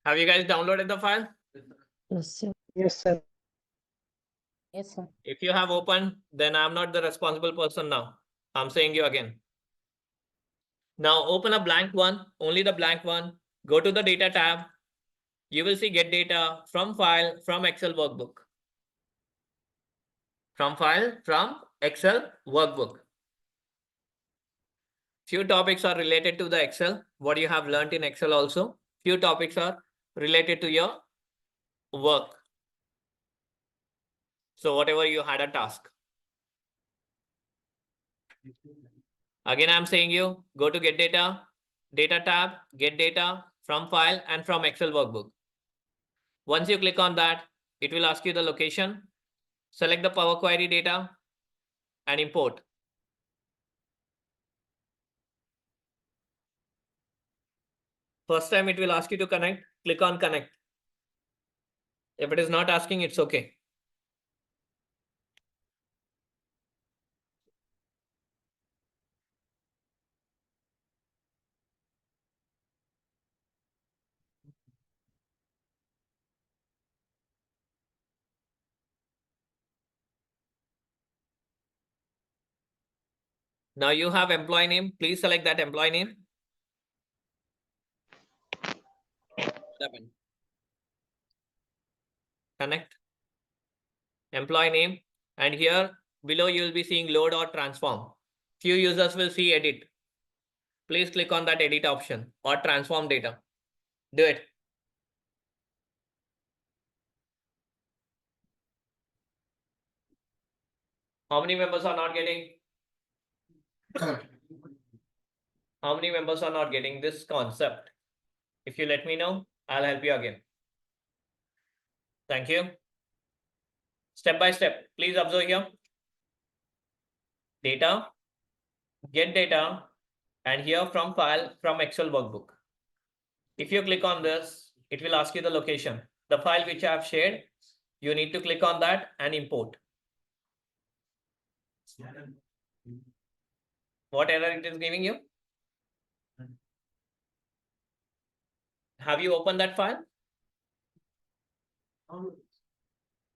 Have you guys downloaded the file? Yes, sir. Yes, sir. Yes, sir. If you have opened, then I'm not the responsible person now. I'm saying you again. Now open a blank one, only the blank one. Go to the data tab. You will see get data from file from Excel workbook. From file from Excel workbook. Few topics are related to the Excel, what you have learned in Excel also. Few topics are related to your work. So whatever you had a task. Again, I'm saying you go to get data, data tab, get data from file and from Excel workbook. Once you click on that, it will ask you the location. Select the Power Query data and import. First time it will ask you to connect, click on connect. If it is not asking, it's okay. Now you have employee name. Please select that employee name. Connect. Employee name. And here below you will be seeing load or transform. Few users will see edit. Please click on that edit option or transform data. Do it. How many members are not getting? How many members are not getting this concept? If you let me know, I'll help you again. Thank you. Step by step, please observe here. Data, get data, and here from file from Excel workbook. If you click on this, it will ask you the location. The file which I have shared, you need to click on that and import. What error it is giving you? Have you opened that file?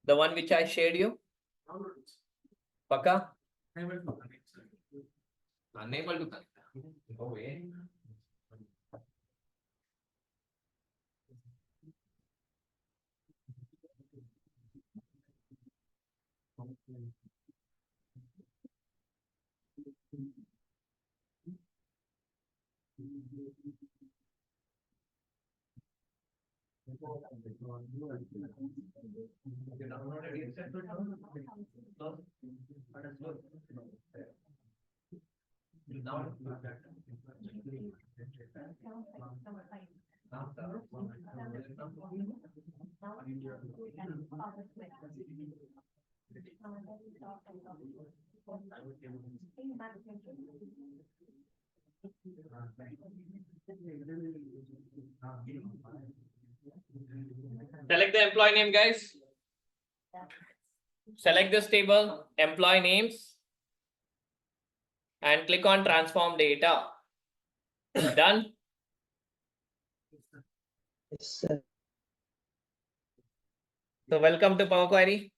The one which I shared you? Paka? Unable to connect. Go away. Select the employee name, guys. Select this table, employee names, and click on transform data. Done. Yes, sir. So welcome to Power Query.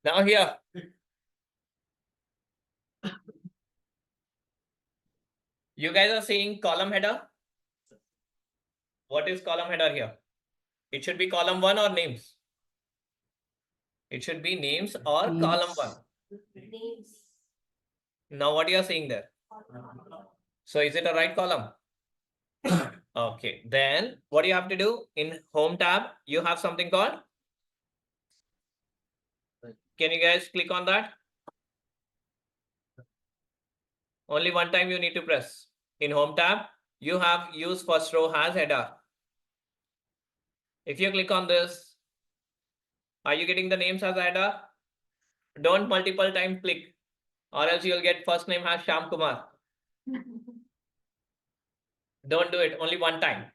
Now here. You guys are seeing column header. What is column header here? It should be column 1 or names. It should be names or column 1. Now what you are seeing there? So is it a right column? Okay, then what do you have to do? In home tab, you have something called. Can you guys click on that? Only one time you need to press. In home tab, you have use first row as header. If you click on this, are you getting the names as header? Don't multiple time click, or else you'll get first name as Shyam Kumar. Don't do it, only one time.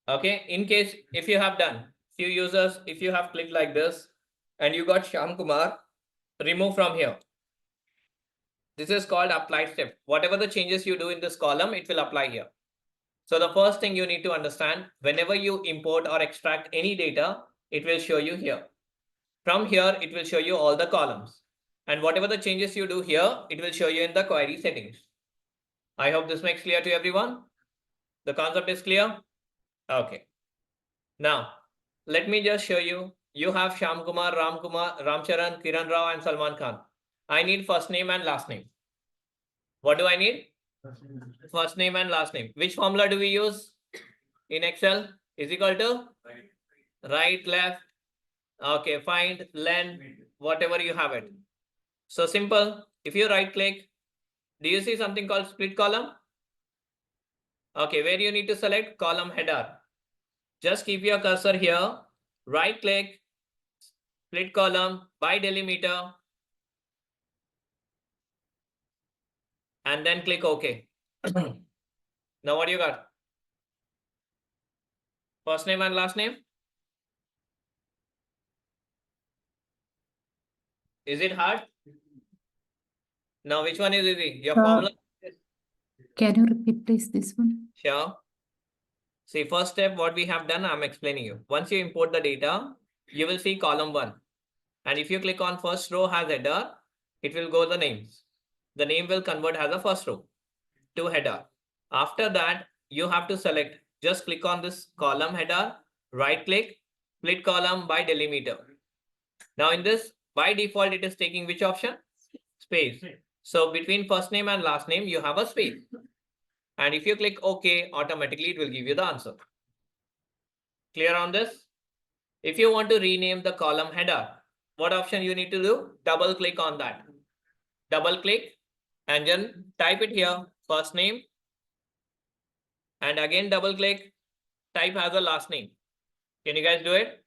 Okay, in case if you have done, few users, if you have clicked like this and you got Shyam Kumar, remove from here. This is called apply step. Whatever the changes you do in this column, it will apply here. So the first thing you need to understand, whenever you import or extract any data, it will show you here. From here, it will show you all the columns. And whatever the changes you do here, it will show you in the query settings. I hope this makes clear to everyone. The concept is clear? Okay. Now, let me just show you. You have Shyam Kumar, Ramcharan, Kiran Rao, and Salman Khan. I need first name and last name. What do I need? First name and last name. Which formula do we use in Excel? Is equal to right, left. Okay, find, len, whatever you have it. So simple. If you right click, do you see something called split column? Okay, where you need to select column header. Just keep your cursor here, right click, split column by delimiter, and then click OK. Now what you got? First name and last name? Is it hard? Now which one is easy? Your formula? Can you repeat please this one? Sure. See, first step, what we have done, I'm explaining you. Once you import the data, you will see column 1. And if you click on first row has header, it will go the names. The name will convert as a first row to header. After that, you have to select, just click on this column header, right click, split column by delimiter. Now in this, by default, it is taking which option? Space. So between first name and last name, you have a space. And if you click OK, automatically it will give you the answer. Clear on this? If you want to rename the column header, what option you need to do? Double click on that. Double click and then type it here, first name. And again, double click, type as a last name. Can you guys do it?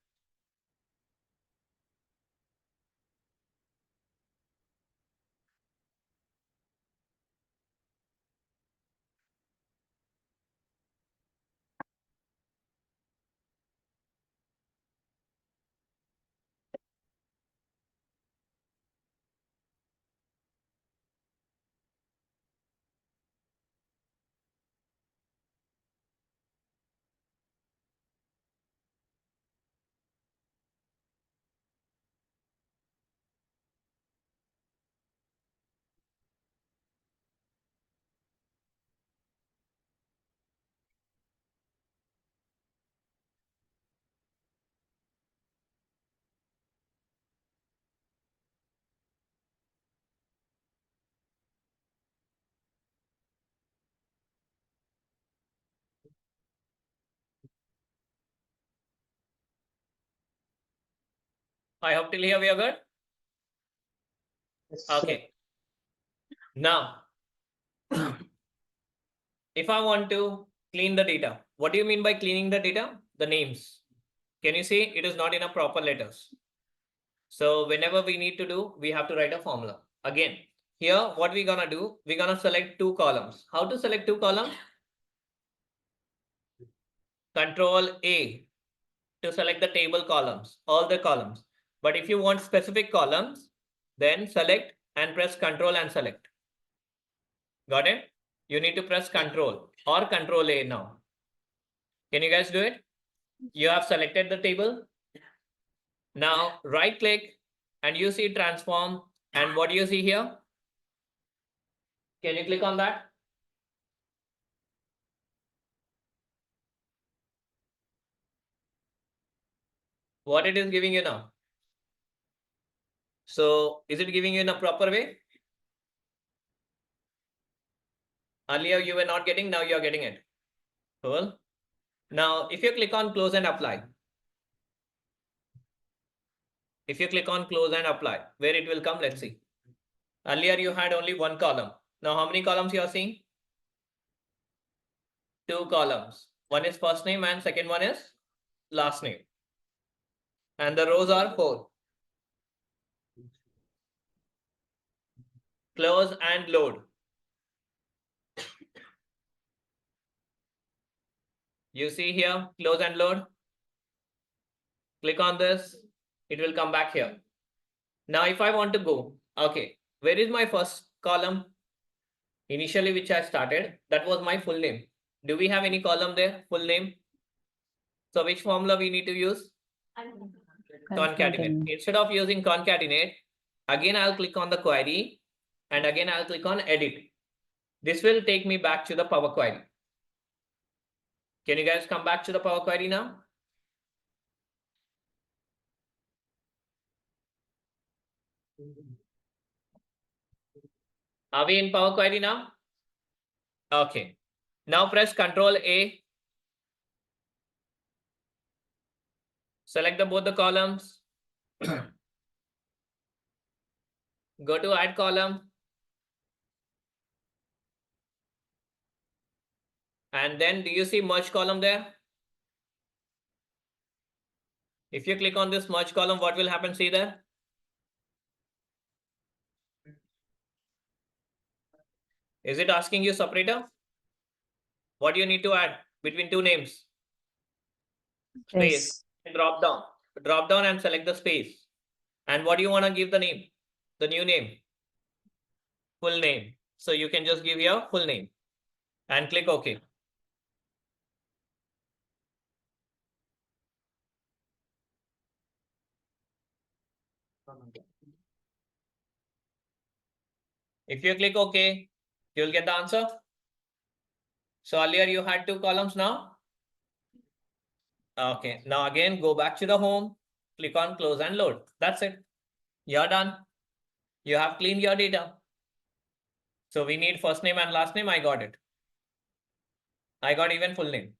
I hope till here we are good. Yes, sir. Okay. Now, if I want to clean the data, what do you mean by cleaning the data? The names. Can you see it is not in a proper letters? So whenever we need to do, we have to write a formula. Again, here what we're gonna do, we're gonna select 2 columns. How to select 2 columns? Control A to select the table columns, all the columns. But if you want specific columns, then select and press Control and select. Got it? You need to press Control or Control A now. Can you guys do it? You have selected the table. Now right click and you see transform, and what do you see here? Can you click on that? What it is giving you now? So is it giving you in a proper way? Earlier you were not getting, now you are getting it. Cool. Now if you click on close and apply. If you click on close and apply, where it will come, let's see. Earlier you had only 1 column. Now how many columns you are seeing? 2 columns. One is first name and second one is last name. And the rows are 4. Close and load. You see here, close and load. Click on this, it will come back here. Now, if I want to go, okay, where is my first column? Initially, which I started, that was my full name. Do we have any column there? Full name? So which formula we need to use? Concatenate. Instead of using concatenate, again, I'll click on the query and again, I'll click on edit. This will take me back to the Power Query. Can you guys come back to the Power Query now? Are we in Power Query now? Okay. Now press Ctrl A. Select both the columns. Go to add column. And then do you see merge column there? If you click on this merge column, what will happen? See there? Is it asking you separator? What do you need to add between two names? Space. Drop down. Drop down and select the space. And what do you want to give the name? The new name. Full name. So you can just give your full name and click OK. If you click OK, you'll get the answer. So earlier you had two columns now. Okay, now again, go back to the home, click on close and load. That's it. You're done. You have cleaned your data. So we need first name and last name. I got it. I got even full name.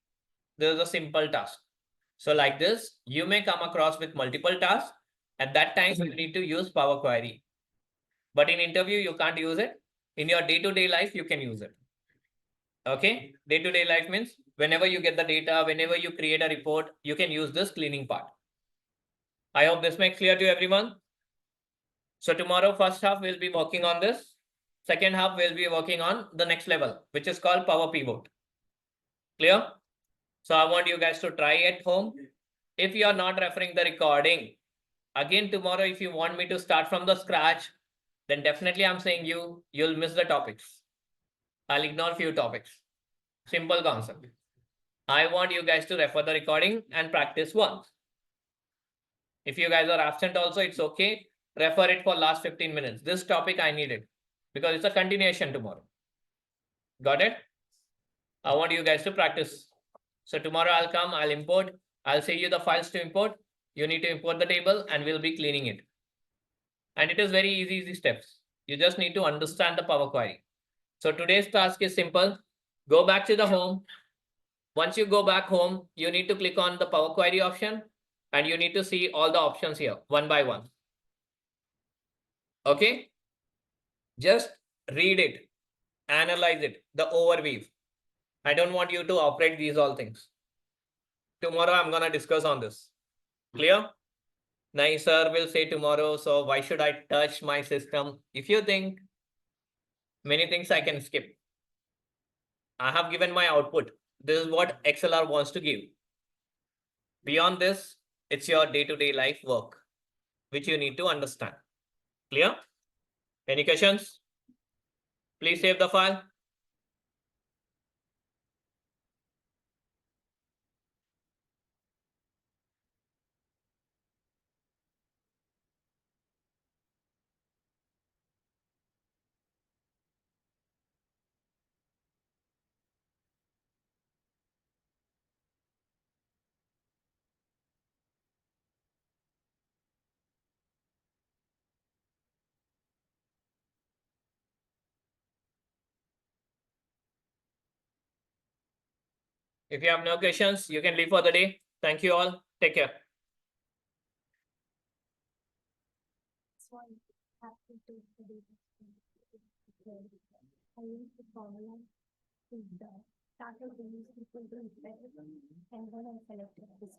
This is a simple task. So like this, you may come across with multiple tasks. At that time, you need to use Power Query. But in interview, you can't use it. In your day-to-day life, you can use it. Okay, day-to-day life means whenever you get the data, whenever you create a report, you can use this cleaning part. I hope this makes clear to everyone. So tomorrow, first half, we'll be working on this. Second half, we'll be working on the next level, which is called Power Pivot. Clear? So I want you guys to try at home. If you are not referring the recording, again tomorrow, if you want me to start from the scratch, then definitely I'm saying you'll miss the topics. I'll ignore few topics. Simple concept. I want you guys to refer the recording and practice once. If you guys are absent also, it's okay. Refer it for last 15 minutes. This topic I need it because it's a continuation tomorrow. Got it? I want you guys to practice. So tomorrow I'll come, I'll import, I'll say you the files to import. You need to import the table and we'll be cleaning it. And it is very easy steps. You just need to understand the Power Query. So today's task is simple. Go back to the home. Once you go back home, you need to click on the Power Query option and you need to see all the options here one by one. Okay? Just read it, analyze it, the overview. I don't want you to operate these all things. Tomorrow I'm going to discuss on this. Clear? Nice, sir will say tomorrow. So why should I touch my system? If you think many things I can skip. I have given my output. This is what XLR wants to give. Beyond this, it's your day-to-day life work, which you need to understand. Clear? Any questions? Please save the file. If you have no questions, you can leave for the day. Thank you all. Take care. I use the formula to the starter is equal to and then I selected this.